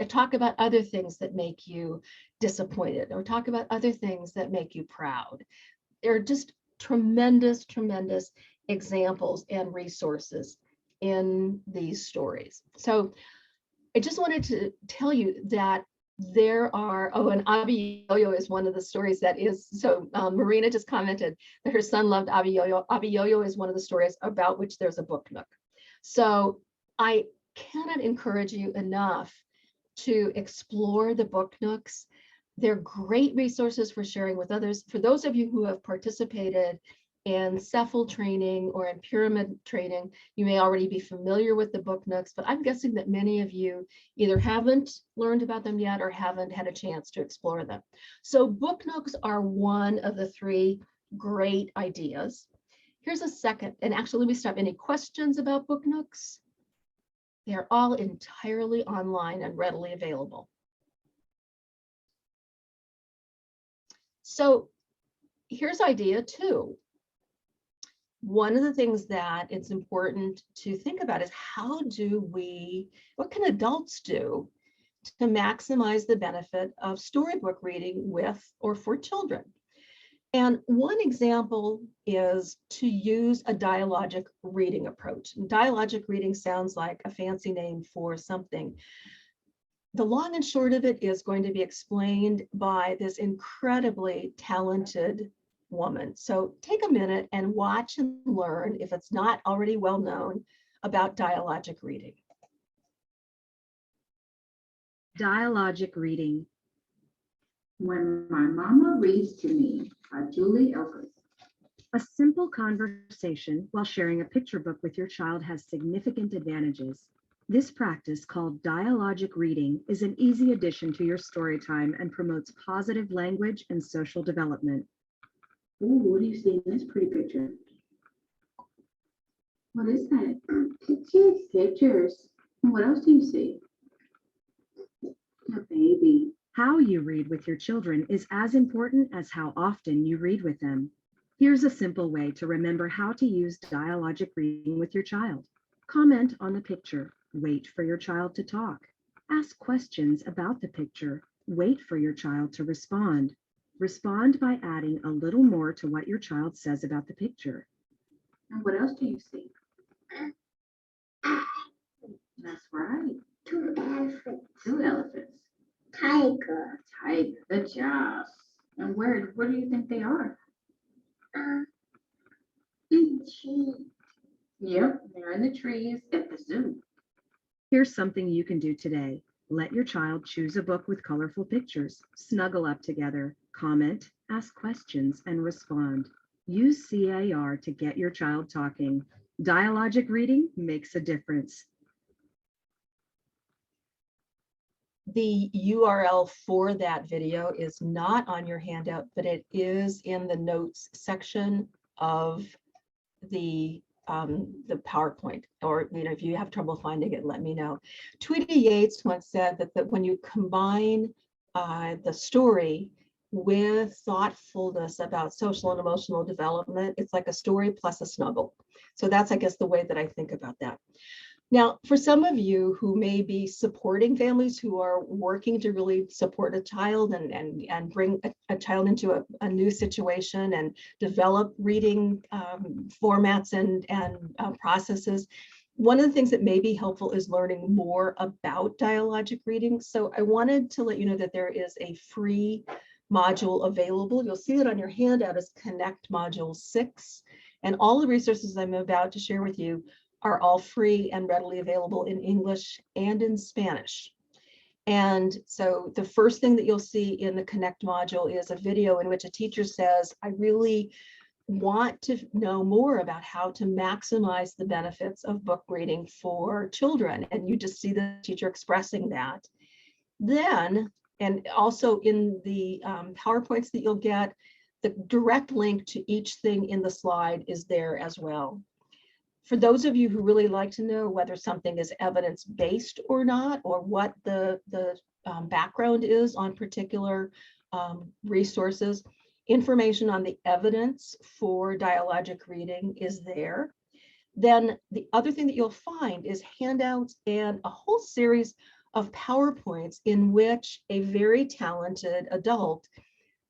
talk about other things that make you disappointed, or talk about other things that make you proud. There are just tremendous, tremendous examples and resources in these stories. So I just wanted to tell you that there are, and Abi Yo-Yo is one of the stories that is, so Marina just commented that her son loved Abi Yo-Yo. Abi Yo-Yo is one of the stories about which there's a book Nook. So I cannot encourage you enough to explore the book Nooks. They're great resources for sharing with others. For those of you who have participated in CEFL training or in pyramid training, you may already be familiar with the book Nooks, but I'm guessing that many of you either haven't learned about them yet or haven't had a chance to explore them. So book Nooks are one of the three great ideas. Here's a second, and actually let me stop. Any questions about book Nooks? They're all entirely online and readily available. So here's idea two. One of the things that it's important to think about is what can adults do to maximize the benefit of storybook reading with or for children? And one example is to use a dialogic reading approach. And dialogic reading sounds like a fancy name for something. The long and short of it is going to be explained by this incredibly talented woman. So take a minute and watch and learn, if it's not already well known, about dialogic reading. Dialogic reading. When my mama reads to me by Julie Elkers. A simple conversation while sharing a picture book with your child has significant advantages. This practice, called dialogic reading, is an easy addition to your story time and promotes positive language and social development. Ooh, what do you see in this pretty picture? What is that? Pictures. Pictures. And what else do you see? A baby. How you read with your children is as important as how often you read with them. Here's a simple way to remember how to use dialogic reading with your child. Comment on the picture. Wait for your child to talk. Ask questions about the picture. Wait for your child to respond. Respond by adding a little more to what your child says about the picture. And what else do you see? That's right. 2 elephants. 2 elephants. Tiger. Tiger. Good job. And where do you think they are? Tree. Yep, they're in the trees at the zoo. Here's something you can do today. Let your child choose a book with colorful pictures. Snuggle up together. Comment, ask questions, and respond. Use CAR to get your child talking. Dialogic reading makes a difference. The URL for that video is not on your handout, but it is in the notes section of the PowerPoint, or if you have trouble finding it, let me know. Tweety Yates once said that when you combine the story with thoughtfulness about social and emotional development, it's like a story plus a snuggle. So that's, I guess, the way that I think about that. Now, for some of you who may be supporting families who are working to really support a child and bring a child into a new situation and develop reading formats and processes, one of the things that may be helpful is learning more about dialogic reading. So I wanted to let you know that there is a free module available. You'll see it on your handout as Connect Module 6. And all the resources I'm about to share with you are all free and readily available in English and in Spanish. And so the first thing that you'll see in the Connect module is a video in which a teacher says, I really want to know more about how to maximize the benefits of book reading for children. And you just see the teacher expressing that. Then, and also in the PowerPoints that you'll get, the direct link to each thing in the slide is there as well. For those of you who really like to know whether something is evidence-based or not, or what the background is on particular resources, information on the evidence for dialogic reading is there. Then the other thing that you'll find is handouts and a whole series of PowerPoints in which a very talented adult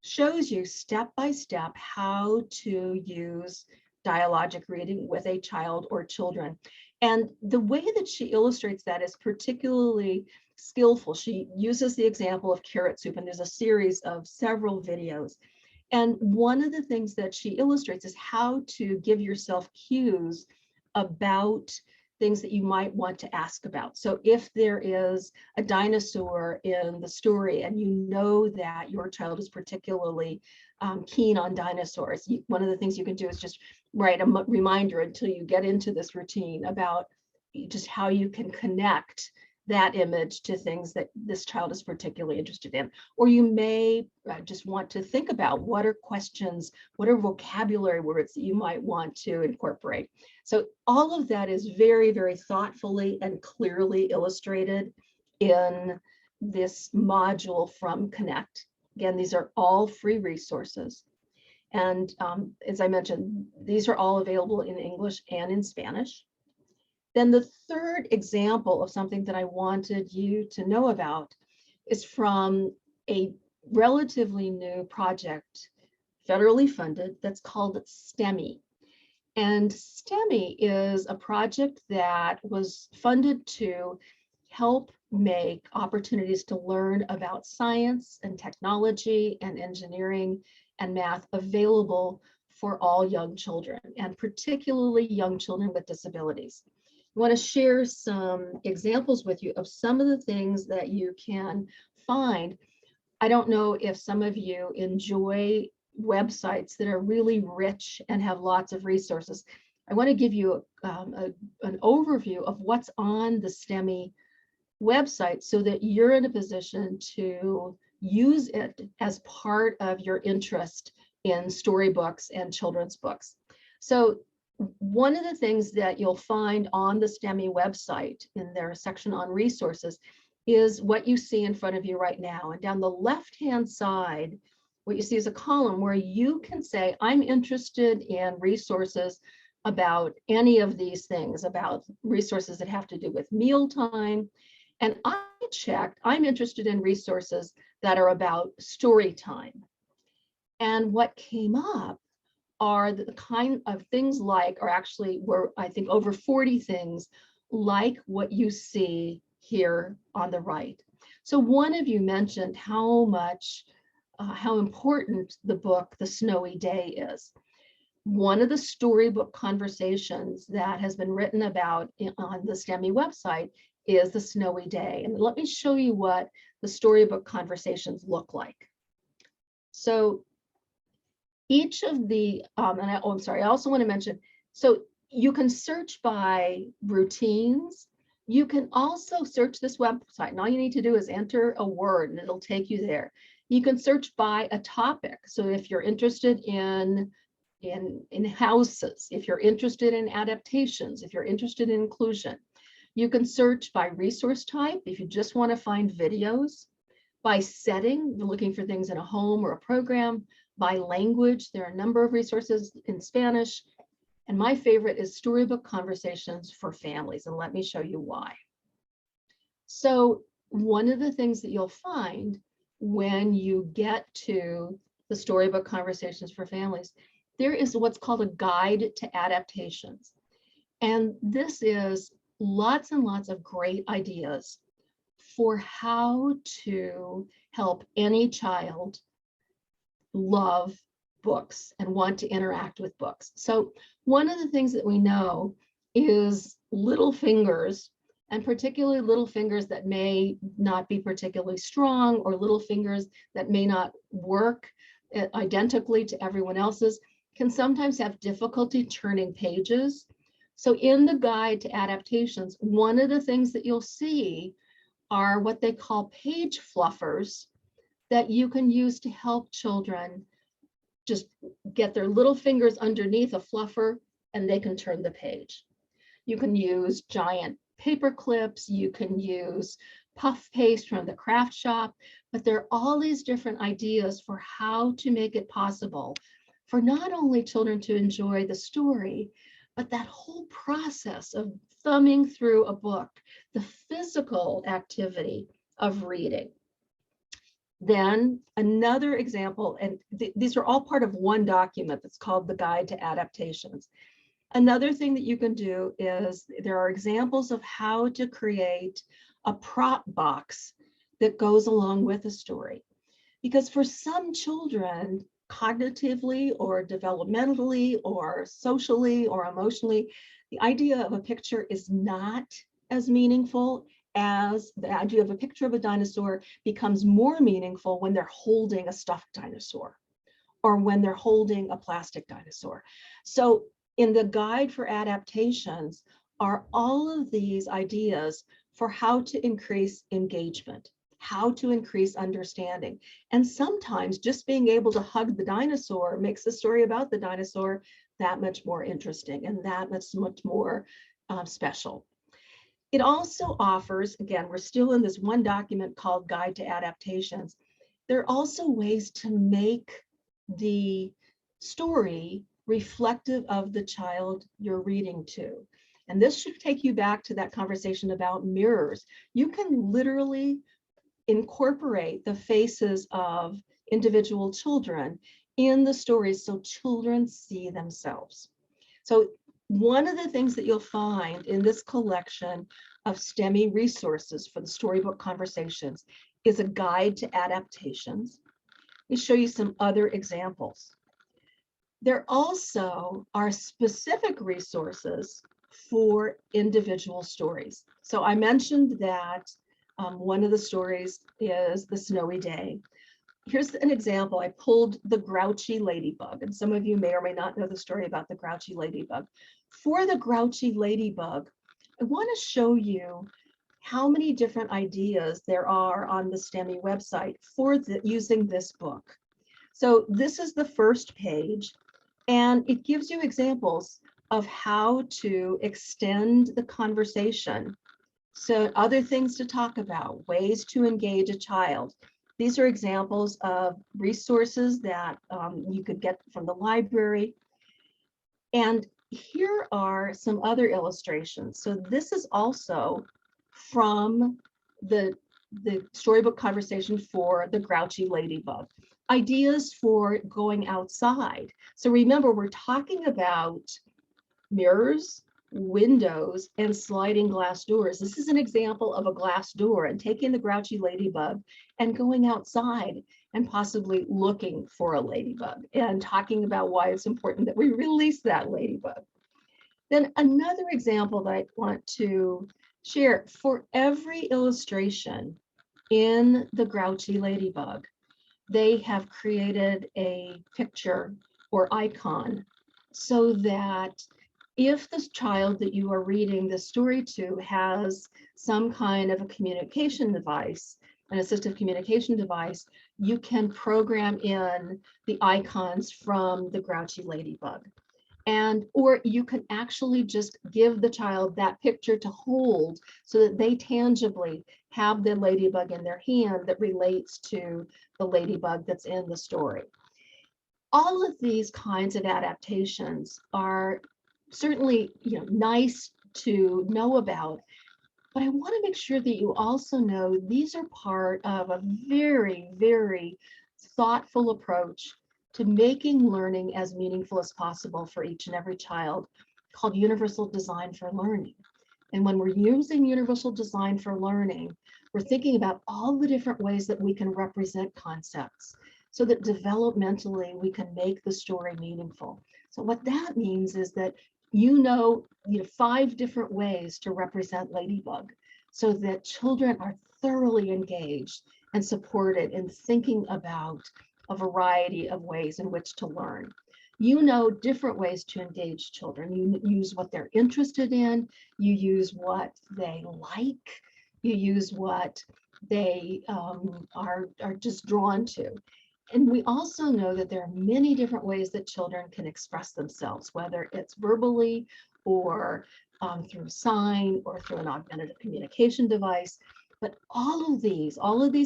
shows you step by step how to use dialogic reading with a child or children. And the way that she illustrates that is particularly skillful. She uses the example of carrot soup, and there's a series of several videos. And one of the things that she illustrates is how to give yourself cues about things that you might want to ask about. So if there is a dinosaur in the story and you know that your child is particularly keen on dinosaurs, one of the things you can do is just write a reminder until you get into this routine about just how you can connect that image to things that this child is particularly interested in. Or you may just want to think about what are questions, what are vocabulary words that you might want to incorporate. So all of that is very, very thoughtfully and clearly illustrated in this module from Connect. Again, these are all free resources. And as I mentioned, these are all available in English and in Spanish. Then the third example of something that I wanted you to know about is from a relatively new project, federally funded, that's called Stemi. And Stemi is a project that was funded to help make opportunities to learn about science and technology and engineering and math available for all young children, and particularly young children with disabilities. I want to share some examples with you of some of the things that you can find. I don't know if some of you enjoy websites that are really rich and have lots of resources. I want to give you an overview of what's on the Stemi website so that you're in a position to use it as part of your interest in storybooks and children's books. So one of the things that you'll find on the Stemi website in their section on resources is what you see in front of you right now. And down the left-hand side, what you see is a column where you can say, I'm interested in resources about any of these things, about resources that have to do with mealtime. And I checked, I'm interested in resources that are about story time. And what came up are the kind of things like, or actually were, I think, over 40 things like what you see here on the right. So one of you mentioned how much, how important the book, The Snowy Day is. One of the storybook conversations that has been written about on the Stemi website is The Snowy Day. And let me show you what the storybook conversations look like. So each of the, I'm sorry, I also want to mention, so you can search by routines. You can also search this website, and all you need to do is enter a word and it'll take you there. You can search by a topic. So if you're interested in houses, if you're interested in adaptations, if you're interested in inclusion, you can search by resource type if you just want to find videos, by setting, looking for things in a home or a program, by language. There are a number of resources in Spanish. And my favorite is Storybook Conversations for Families. And let me show you why. So one of the things that you'll find when you get to the Storybook Conversations for Families, there is what's called a guide to adaptations. And this is lots and lots of great ideas for how to help any child love books and want to interact with books. So one of the things that we know is little fingers, and particularly little fingers that may not be particularly strong, or little fingers that may not work identically to everyone else's, can sometimes have difficulty turning pages. So in the guide to adaptations, one of the things that you'll see are what they call page fluffers that you can use to help children just get their little fingers underneath a fluffer and they can turn the page. You can use giant paper clips, you can use puff paste from the craft shop, but there are all these different ideas for how to make it possible for not only children to enjoy the story, but that whole process of thumbing through a book, the physical activity of reading. Then another example, and these are all part of one document that's called the Guide to Adaptations. Another thing that you can do is there are examples of how to create a prop box that goes along with a story. Because for some children, cognitively or developmentally or socially or emotionally, the idea of a picture is not as meaningful as the idea of a picture of a dinosaur becomes more meaningful when they're holding a stuffed dinosaur or when they're holding a plastic dinosaur. So in the guide for adaptations are all of these ideas for how to increase engagement, how to increase understanding. And sometimes just being able to hug the dinosaur makes the story about the dinosaur that much more interesting and that much more special. It also offers, again, we're still in this one document called Guide to Adaptations. There are also ways to make the story reflective of the child you're reading to. And this should take you back to that conversation about mirrors. You can literally incorporate the faces of individual children in the stories so children see themselves. So one of the things that you'll find in this collection of Stemi resources for the Storybook Conversations is a guide to adaptations. Let me show you some other examples. There also are specific resources for individual stories. So I mentioned that one of the stories is The Snowy Day. here's an example. I pulled the grouchy ladybug, and some of you may or may not know the story about the grouchy ladybug. For the grouchy ladybug, I want to show you how many different ideas there are on the Stemi website for using this book. So this is the first page, and it gives you examples of how to extend the conversation. So other things to talk about, ways to engage a child. These are examples of resources that you could get from the library. And here are some other illustrations. So this is also from the storybook conversation for the grouchy ladybug. Ideas for going outside. So remember, we're talking about mirrors, windows, and sliding glass doors. This is an example of a glass door, and taking the grouchy ladybug and going outside and possibly looking for a ladybug and talking about why it's important that we release that ladybug. Then another example that I want to share, for every illustration in the grouchy ladybug, they have created a picture or icon so that if this child that you are reading the story to has some kind of a communication device, an assistive communication device, you can program in the icons from the grouchy ladybug. Or you can actually just give the child that picture to hold so that they tangibly have the ladybug in their hand that relates to the ladybug that's in the story. All of these kinds of adaptations are certainly, nice to know about, but I want to make sure that you also know these are part of a very, very thoughtful approach to making learning as meaningful as possible for each and every child, called Universal Design for Learning. And when we're using Universal Design for Learning, we're thinking about all the different ways that we can represent concepts so that developmentally we can make the story meaningful. So what that means is that you know 5 different ways to represent ladybug so that children are thoroughly engaged and supported in thinking about a variety of ways in which to learn. You know different ways to engage children. You use what they're interested in, you use what they like, you use what they are just drawn to. And we also know that there are many different ways that children can express themselves, whether it's verbally or through sign or through an augmentative communication device. But all of these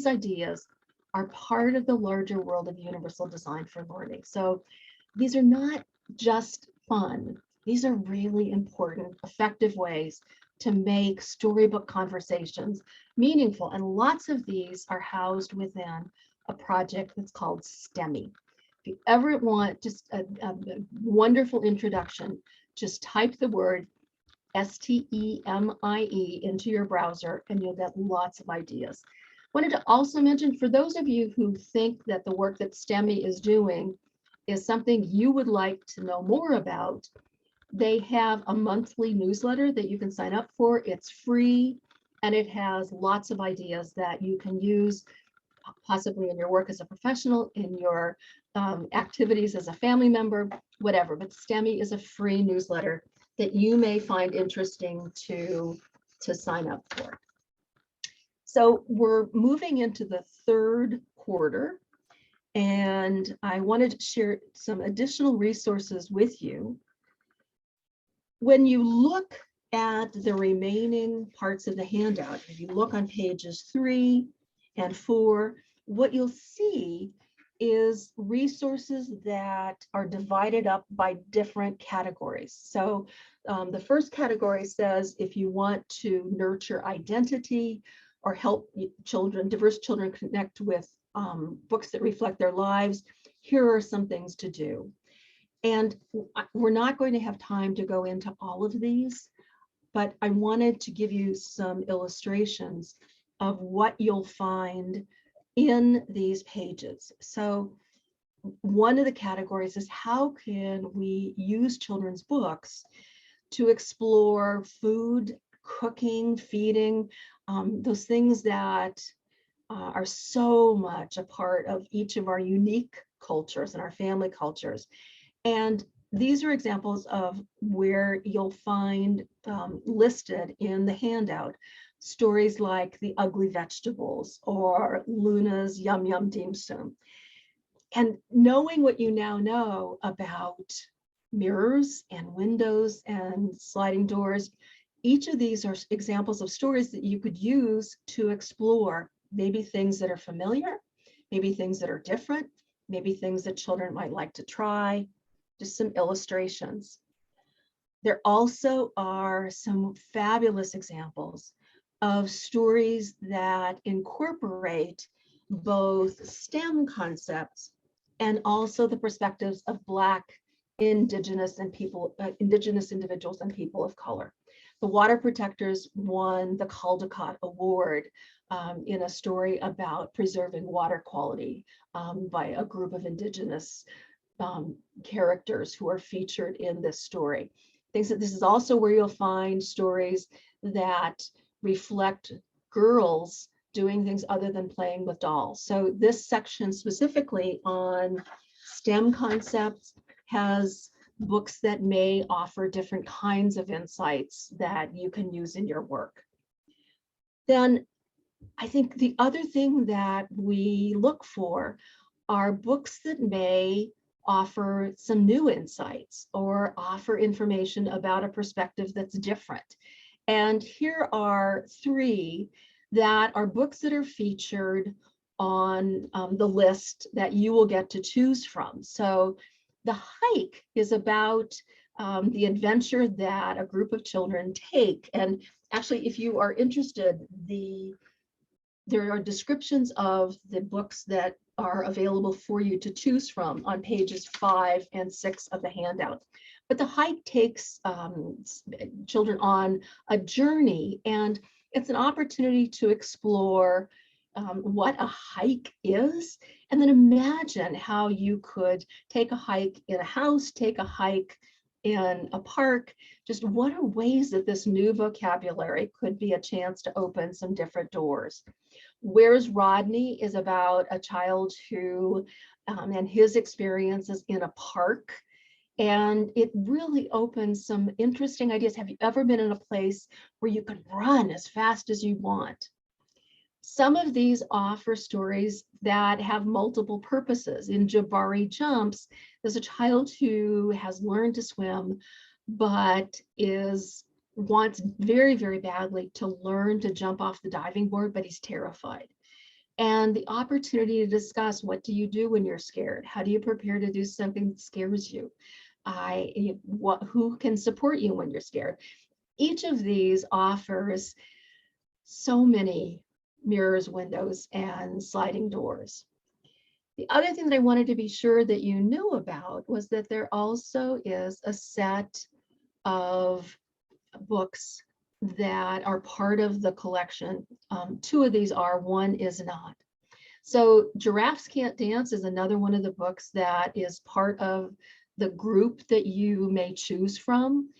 ideas are part of the larger world of Universal Design for Learning. So these are not just fun. These are really important, effective ways to make storybook conversations meaningful. And lots of these are housed within a project that's called Stemi. If you ever want just a wonderful introduction, just type the word STEMIE into your browser and you'll get lots of ideas. Wanted to also mention, for those of you who think that the work that Stemi is doing is something you would like to know more about, they have a monthly newsletter that you can sign up for. It's free and it has lots of ideas that you can use possibly in your work as a professional, in your activities as a family member, whatever. But Stemi is a free newsletter that you may find interesting to sign up for. So we're moving into the 3rd quarter, and I wanted to share some additional resources with you. When you look at the remaining parts of the handout, if you look on pages 3 and 4, what you'll see is resources that are divided up by different categories. So the first category says if you want to nurture identity or help children, diverse children connect with books that reflect their lives, here are some things to do. And we're not going to have time to go into all of these, but I wanted to give you some illustrations of what you'll find in these pages. So one of the categories is how can we use children's books to explore food, cooking, feeding, those things that are so much a part of each of our unique cultures and our family cultures. And these are examples of where you'll find listed in the handout stories like The Ugly Vegetables or Luna's Yum Yum Dim Sum. And knowing what you now know about mirrors and windows and sliding doors, each of these are examples of stories that you could use to explore maybe things that are familiar, maybe things that are different, maybe things that children might like to try, just some illustrations. There also are some fabulous examples of stories that incorporate both STEM concepts and also the perspectives of Black, Indigenous, and Indigenous individuals and people of color. The Water Protectors won the Caldecott Award in a story about preserving water quality by a group of Indigenous characters who are featured in this story. I think that this is also where you'll find stories that reflect girls doing things other than playing with dolls. So this section specifically on STEM concepts has books that may offer different kinds of insights that you can use in your work. Then I think the other thing that we look for are books that may offer some new insights or offer information about a perspective that's different. And here are three that are books that are featured on the list that you will get to choose from. So The Hike is about the adventure that a group of children take. And actually, if you are interested, there are descriptions of the books that are available for you to choose from on pages 5 and 6 of the handout. But The Hike takes children on a journey, and it's an opportunity to explore what a hike is, and then imagine how you could take a hike in a house, take a hike in a park. Just what are ways that this new vocabulary could be a chance to open some different doors. Where's Rodney is about a child who and his experiences in a park. And it really opens some interesting ideas. Have you ever been in a place where you can run as fast as you want? Some of these offer stories that have multiple purposes. In Jabari Jumps, there's a child who has learned to swim, but wants very, very badly to learn to jump off the diving board, but he's terrified. And the opportunity to discuss, what do you do when you're scared? How do you prepare to do something that scares you? Who can support you when you're scared? Each of these offers so many mirrors, windows, and sliding doors. The other thing that I wanted to be sure that you knew about was that there also is a set of books that are part of the collection. Two of these are, one is not. So Giraffes Can't Dance is another one of the books that is part of the group that you may choose from.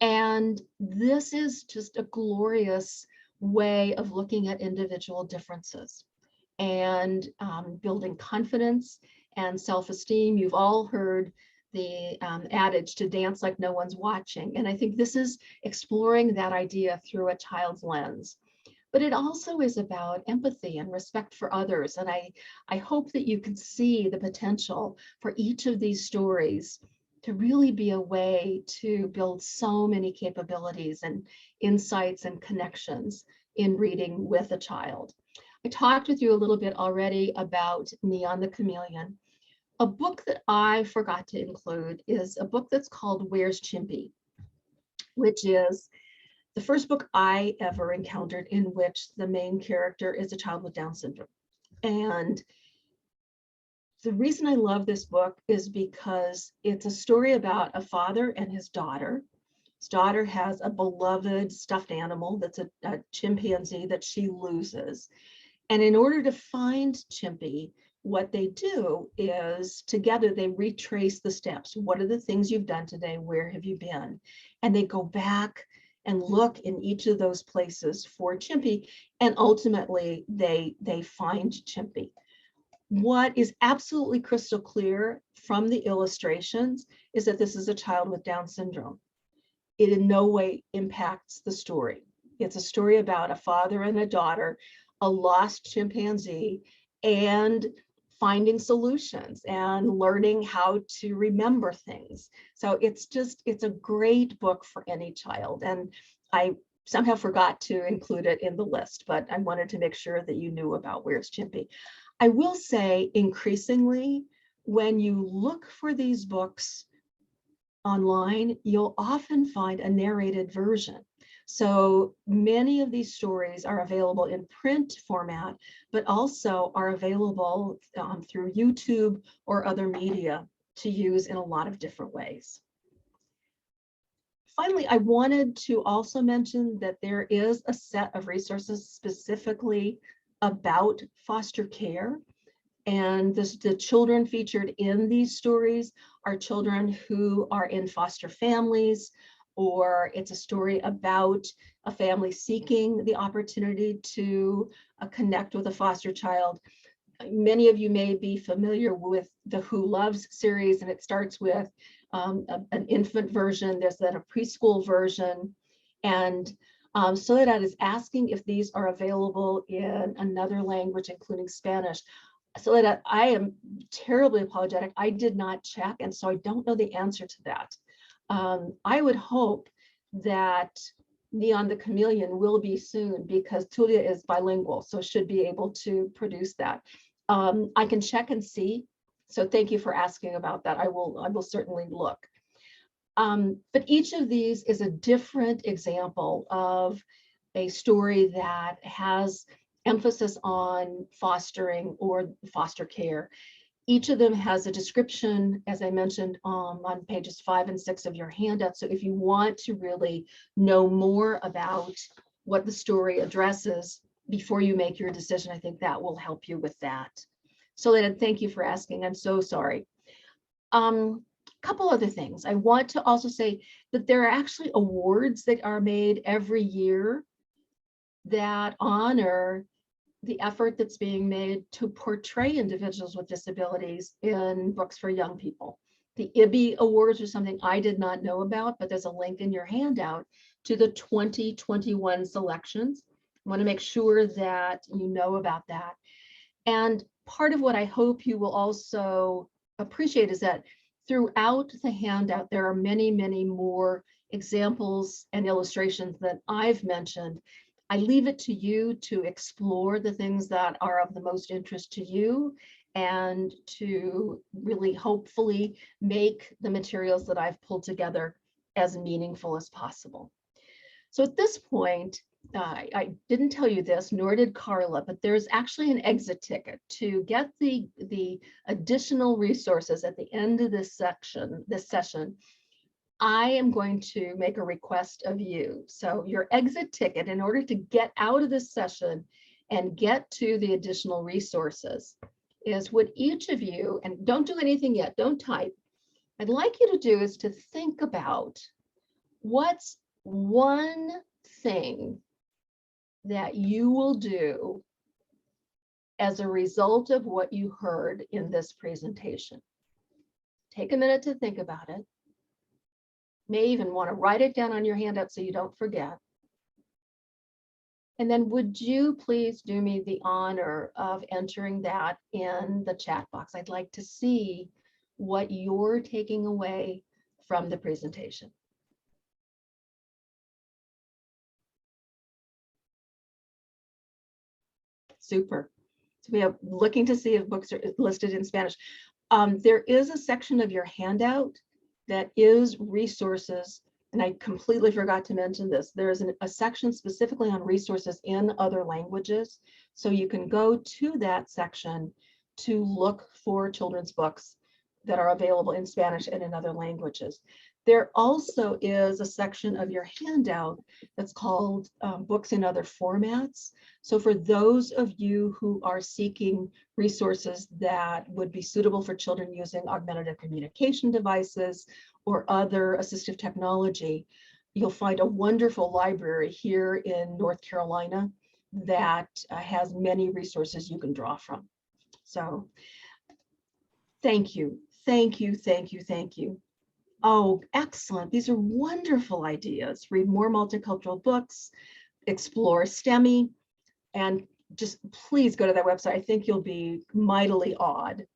And this is just a glorious way of looking at individual differences and building confidence and self-esteem. You've all heard the adage to dance like no one's watching. And I think this is exploring that idea through a child's lens. But it also is about empathy and respect for others. And I hope that you can see the potential for each of these stories to really be a way to build so many capabilities and insights and connections in reading with a child. I talked with you a little bit already about Neon the Chameleon. A book that I forgot to include is a book that's called Where's Chimpy, which is the first book I ever encountered in which the main character is a child with Down syndrome. And the reason I love this book is because it's a story about a father and his daughter. His daughter has a beloved stuffed animal that's a chimpanzee that she loses. And in order to find Chimpy, what they do is together they retrace the steps. What are the things you've done today? Where have you been? And they go back and look in each of those places for Chimpy, and ultimately they find Chimpy. What is absolutely crystal clear from the illustrations is that this is a child with Down syndrome. It in no way impacts the story. It's a story about a father and a daughter, a lost chimpanzee, and finding solutions and learning how to remember things. So it's a great book for any child. And I somehow forgot to include it in the list, but I wanted to make sure that you knew about Where's Chimpy. I will say increasingly, when you look for these books online, you'll often find a narrated version. So many of these stories are available in print format, but also are available through YouTube or other media to use in a lot of different ways. Finally, I wanted to also mention that there is a set of resources specifically about foster care. And the children featured in these stories are children who are in foster families, or it's a story about a family seeking the opportunity to connect with a foster child. Many of you may be familiar with the Who Loves series, and it starts with an infant version. There's then a preschool version. And Soledad is asking if these are available in another language, including Spanish. Soledad, I am terribly apologetic. I did not check, and so I don't know the answer to that. I would hope that Neon the Chameleon will be soon, because Tulia is bilingual, so should be able to produce that. I can check and see. So thank you for asking about that. I will certainly look. But each of these is a different example of a story that has emphasis on fostering or foster care. Each of them has a description, as I mentioned, on pages 5 and 6 of your handout. So if you want to really know more about what the story addresses before you make your decision, I think that will help you with that. So Lena, thank you for asking. I'm so sorry. Couple other things. I want to also say that there are actually awards that are made every year that honor the effort that's being made to portray individuals with disabilities in books for young people. The IBI Awards are something I did not know about, but there's a link in your handout to the 2021 selections. I want to make sure that you know about that. And part of what I hope you will also appreciate is that throughout the handout, there are many, many more examples and illustrations that I've mentioned. I leave it to you to explore the things that are of the most interest to you and to really hopefully make the materials that I've pulled together as meaningful as possible. So at this point, I didn't tell you this, nor did Carla, but there's actually an exit ticket to get the additional resources at the end of this session. I am going to make a request of you. So your exit ticket, in order to get out of this session and get to the additional resources, is what each of you, and don't do anything yet, don't type. I'd like you to do is to think about what's one thing that you will do as a result of what you heard in this presentation. Take a minute to think about it. May even want to write it down on your handout so you don't forget. And then would you please do me the honor of entering that in the chat box? I'd like to see what you're taking away from the presentation. Super. So we are looking to see if books are listed in Spanish. There is a section of your handout that is resources, and I completely forgot to mention this. There is a section specifically on resources in other languages. So you can go to that section to look for children's books that are available in Spanish and in other languages. There also is a section of your handout that's called Books in Other Formats. So for those of you who are seeking resources that would be suitable for children using augmentative communication devices or other assistive technology, you'll find a wonderful library here in North Carolina that has many resources you can draw from. So thank you, thank you, thank you, thank you. Oh, excellent. These are wonderful ideas. Read more multicultural books, explore Stemi, and just please go to that website. I think you'll be mightily awed.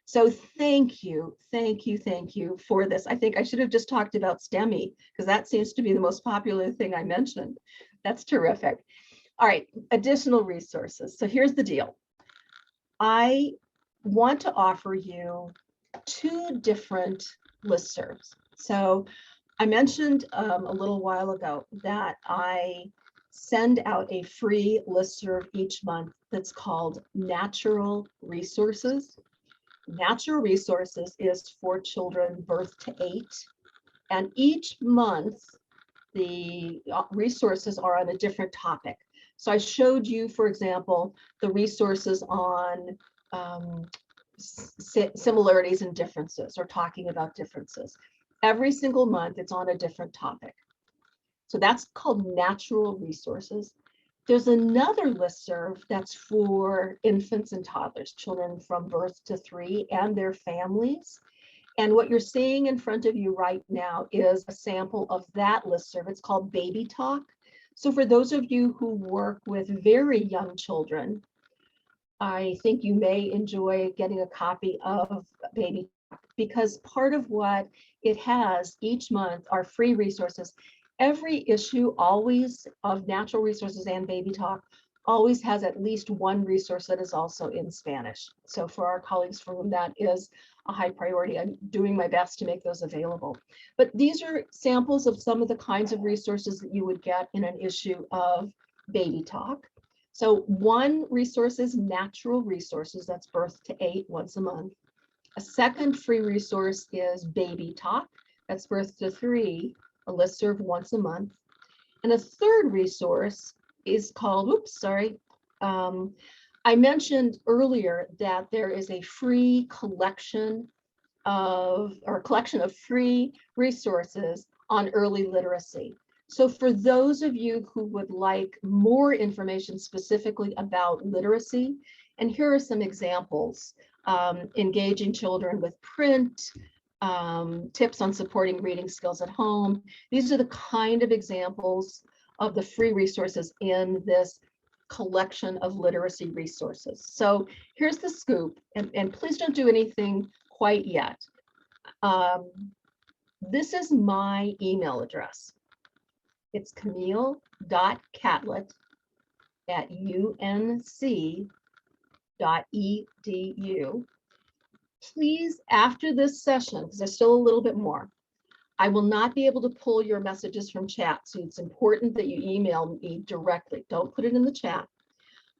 So thank you, thank you, thank you for this. I think I should have just talked about Stemi because that seems to be the most popular thing I mentioned. That's terrific. All right, additional resources. So here's the deal. I want to offer you 2 different listservs. So I mentioned a little while ago that I send out a free listserv each month that's called Natural Resources. Natural Resources is for children birth to 8. And each month, the resources are on a different topic. So I showed you, for example, the resources on similarities and differences, or talking about differences. Every single month, it's on a different topic. So that's called Natural Resources. There's another listserv that's for infants and toddlers, children from birth to 3 and their families. And what you're seeing in front of you right now is a sample of that listserv. It's called Baby Talk. So for those of you who work with very young children, I think you may enjoy getting a copy of Baby Talk, because part of what it has each month are free resources. Every issue always of Natural Resources and Baby Talk always has at least one resource that is also in Spanish. So for our colleagues for whom that is a high priority, I'm doing my best to make those available. But these are samples of some of the kinds of resources that you would get in an issue of Baby Talk. So one resource is Natural Resources, that's birth to 8 once a month. A second free resource is Baby Talk, that's birth to 3, a listserv once a month. And a third resource is called, I mentioned earlier that there is a free collection of free resources on early literacy. So for those of you who would like more information specifically about literacy, and here are some examples: engaging children with print, tips on supporting reading skills at home. These are the kind of examples of the free resources in this collection of literacy resources. So here's the scoop, and please don't do anything quite yet. This is my email address. It's camille.catlett@unc.edu. Please, after this session, because there's still a little bit more, I will not be able to pull your messages from chat, so it's important that you email me directly. Don't put it in the chat.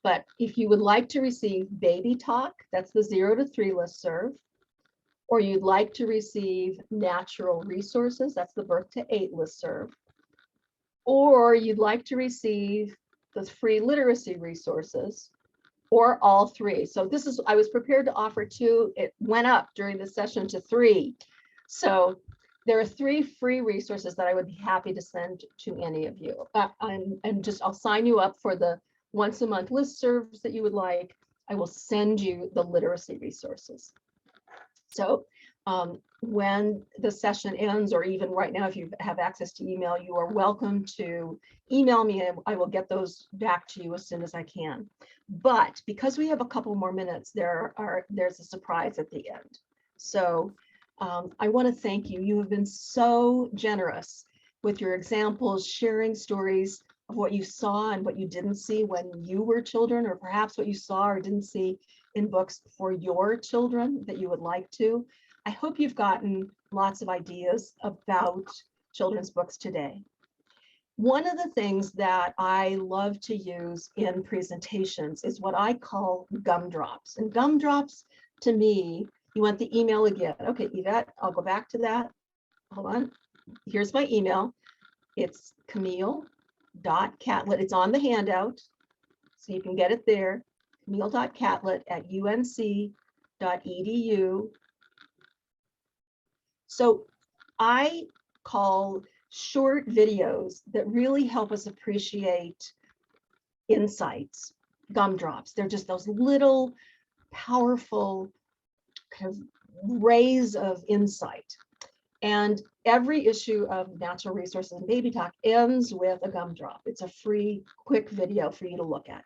But if you would like to receive Baby Talk, that's the 0 to 3 listserv, or you'd like to receive Natural Resources, that's the birth to 8 listserv, or you'd like to receive the free literacy resources, or all 3. So this is, I was prepared to offer 2. It went up during the session to 3. So there are 3 free resources that I would be happy to send to any of you. And just, I'll sign you up for the once a month listservs that you would like. I will send you the literacy resources. So when the session ends, or even right now, if you have access to email, you are welcome to email me and I will get those back to you as soon as I can. But because we have a couple more minutes, there's a surprise at the end. So I want to thank you. You have been so generous with your examples, sharing stories of what you saw and what you didn't see when you were children, or perhaps what you saw or didn't see in books for your children that you would like to. I hope you've gotten lots of ideas about children's books today. One of the things that I love to use in presentations is what I call gumdrops. And gumdrops, to me, you want the email again. Okay, Yvette, I'll go back to that. Hold on. Here's my email. It's camille.catlett. It's on the handout, so you can get it there. camille.catlett@unc.edu. So I call short videos that really help us appreciate insights, gumdrops. They're just those little powerful kind of rays of insight. And every issue of Natural Resources and Baby Talk ends with a gumdrop. It's a free, quick video for you to look at.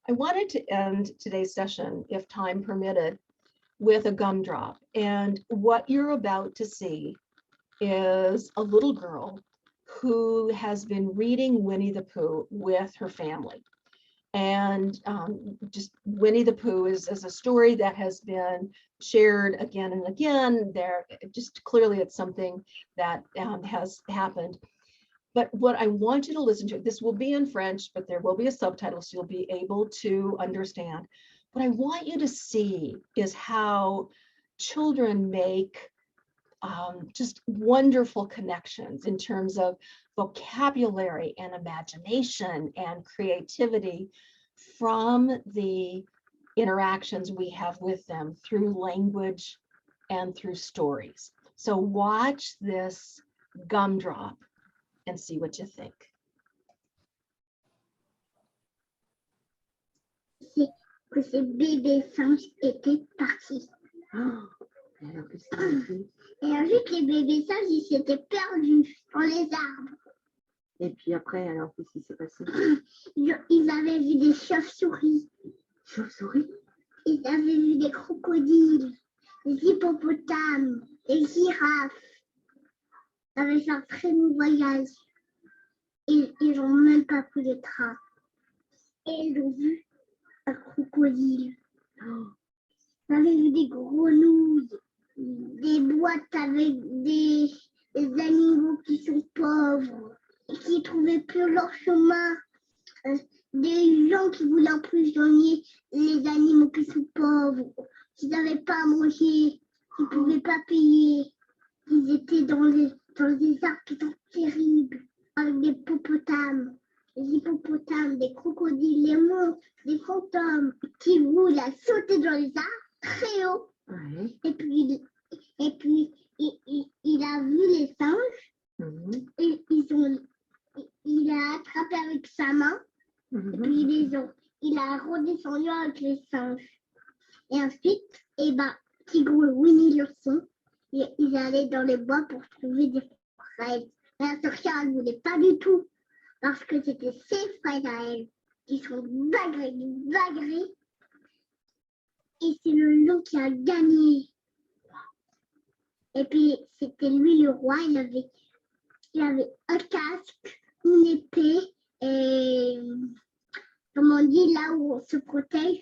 I wanted to end today's session, if time permitted, with a gumdrop. And what you're about to see is a little girl who has been reading Winnie the Pooh with her family. And just Winnie the Pooh is a story that has been shared again and again. There, just clearly it's something that has happened. But what I want you to listen to, this will be in French, but there will be a subtitle, so you'll be able to understand. What I want you to see is how children make just wonderful connections in terms of vocabulary and imagination and creativity from the interactions we have with them through language and through stories. So watch this gumdrop and see what you think. C'est que ces bébés singes étaient partis. Alors, qu'est-ce qu'il a fait? Et ensuite, les bébés singes, ils s'étaient perdus dans les arbres. Et puis après, alors, qu'est-ce qui s'est passé? Ils avaient vu des chauves-souris. Chauve-souris? Ils avaient vu des crocodiles, des hippopotames, des girafes. Ils avaient fait un très long voyage. Ils n'ont même pas pris le train. Et ils ont vu un crocodile. Ils avaient vu des grenouilles, des boîtes avec des animaux qui sont pauvres et qui ne trouvaient plus leur chemin. Des gens qui voulaient emprisonner les animaux qui sont pauvres, qui n'avaient pas à manger, qui ne pouvaient pas payer. Ils étaient dans des arbres qui sont terribles, avec des hippopotames, des crocodiles, des monstres, des fantômes qui voulaient sauter dans les arbres très haut. Ouais. Et puis il a vu les singes. Et il a attrapé avec sa main. Et puis il a redescendu avec les singes. Et ensuite, Tigre et Winnie l'ourson, ils allaient dans les bois pour trouver des fraises. Mais la sorcière, elle ne voulait pas du tout. Parce que c'était ses fraises à elle qui sont bagrées. Et c'est le loup qui a gagné. Et puis, c'était lui le roi. Il avait un casque, une épée et, comme on dit, là où on se protège.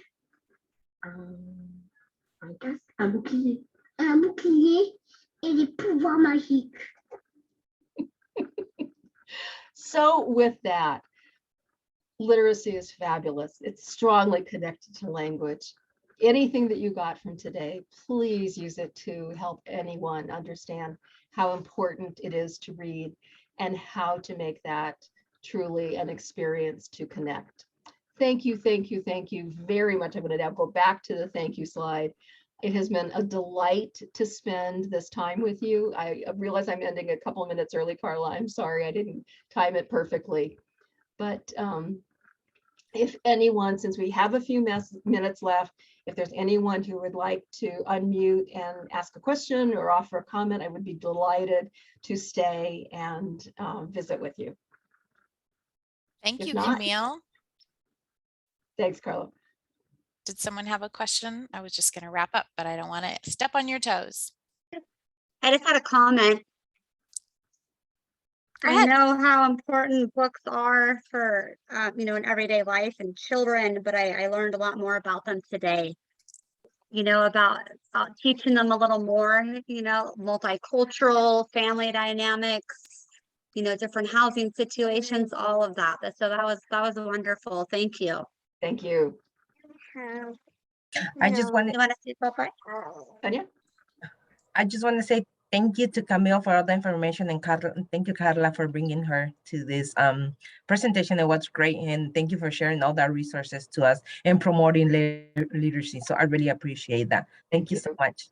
Un casque, un bouclier. Un bouclier et des pouvoirs magiques. So with that, literacy is fabulous. It's strongly connected to language. Anything that you got from today, please use it to help anyone understand how important it is to read and how to make that truly an experience to connect. Thank you very much. I'm going to now go back to the thank you slide. It has been a delight to spend this time with you. I realize I'm ending a couple of minutes early, Carla. I'm sorry, I didn't time it perfectly. But if anyone, since we have a few minutes left, if there's anyone who would like to unmute and ask a question or offer a comment, I would be delighted to stay and visit with you. Thank If you, not- Camille. Thanks, Carla. Did someone have a question? I was just going to wrap up, but I don't want to step on your toes. I just had a comment. Go I ahead. know how important books are for, in everyday life and children, but I learned a lot more about them today. About teaching them a little more, multicultural family dynamics, different housing situations, all of that. So that was wonderful. Thank you. Thank you. I just want You want to say bye-bye? Tanya? I just want to say thank you to Camille for all the information, and thank you, Carla, for bringing her to this presentation. It was great, and thank you for sharing all the resources to us and promoting literacy. So I really appreciate that. Thank you so much.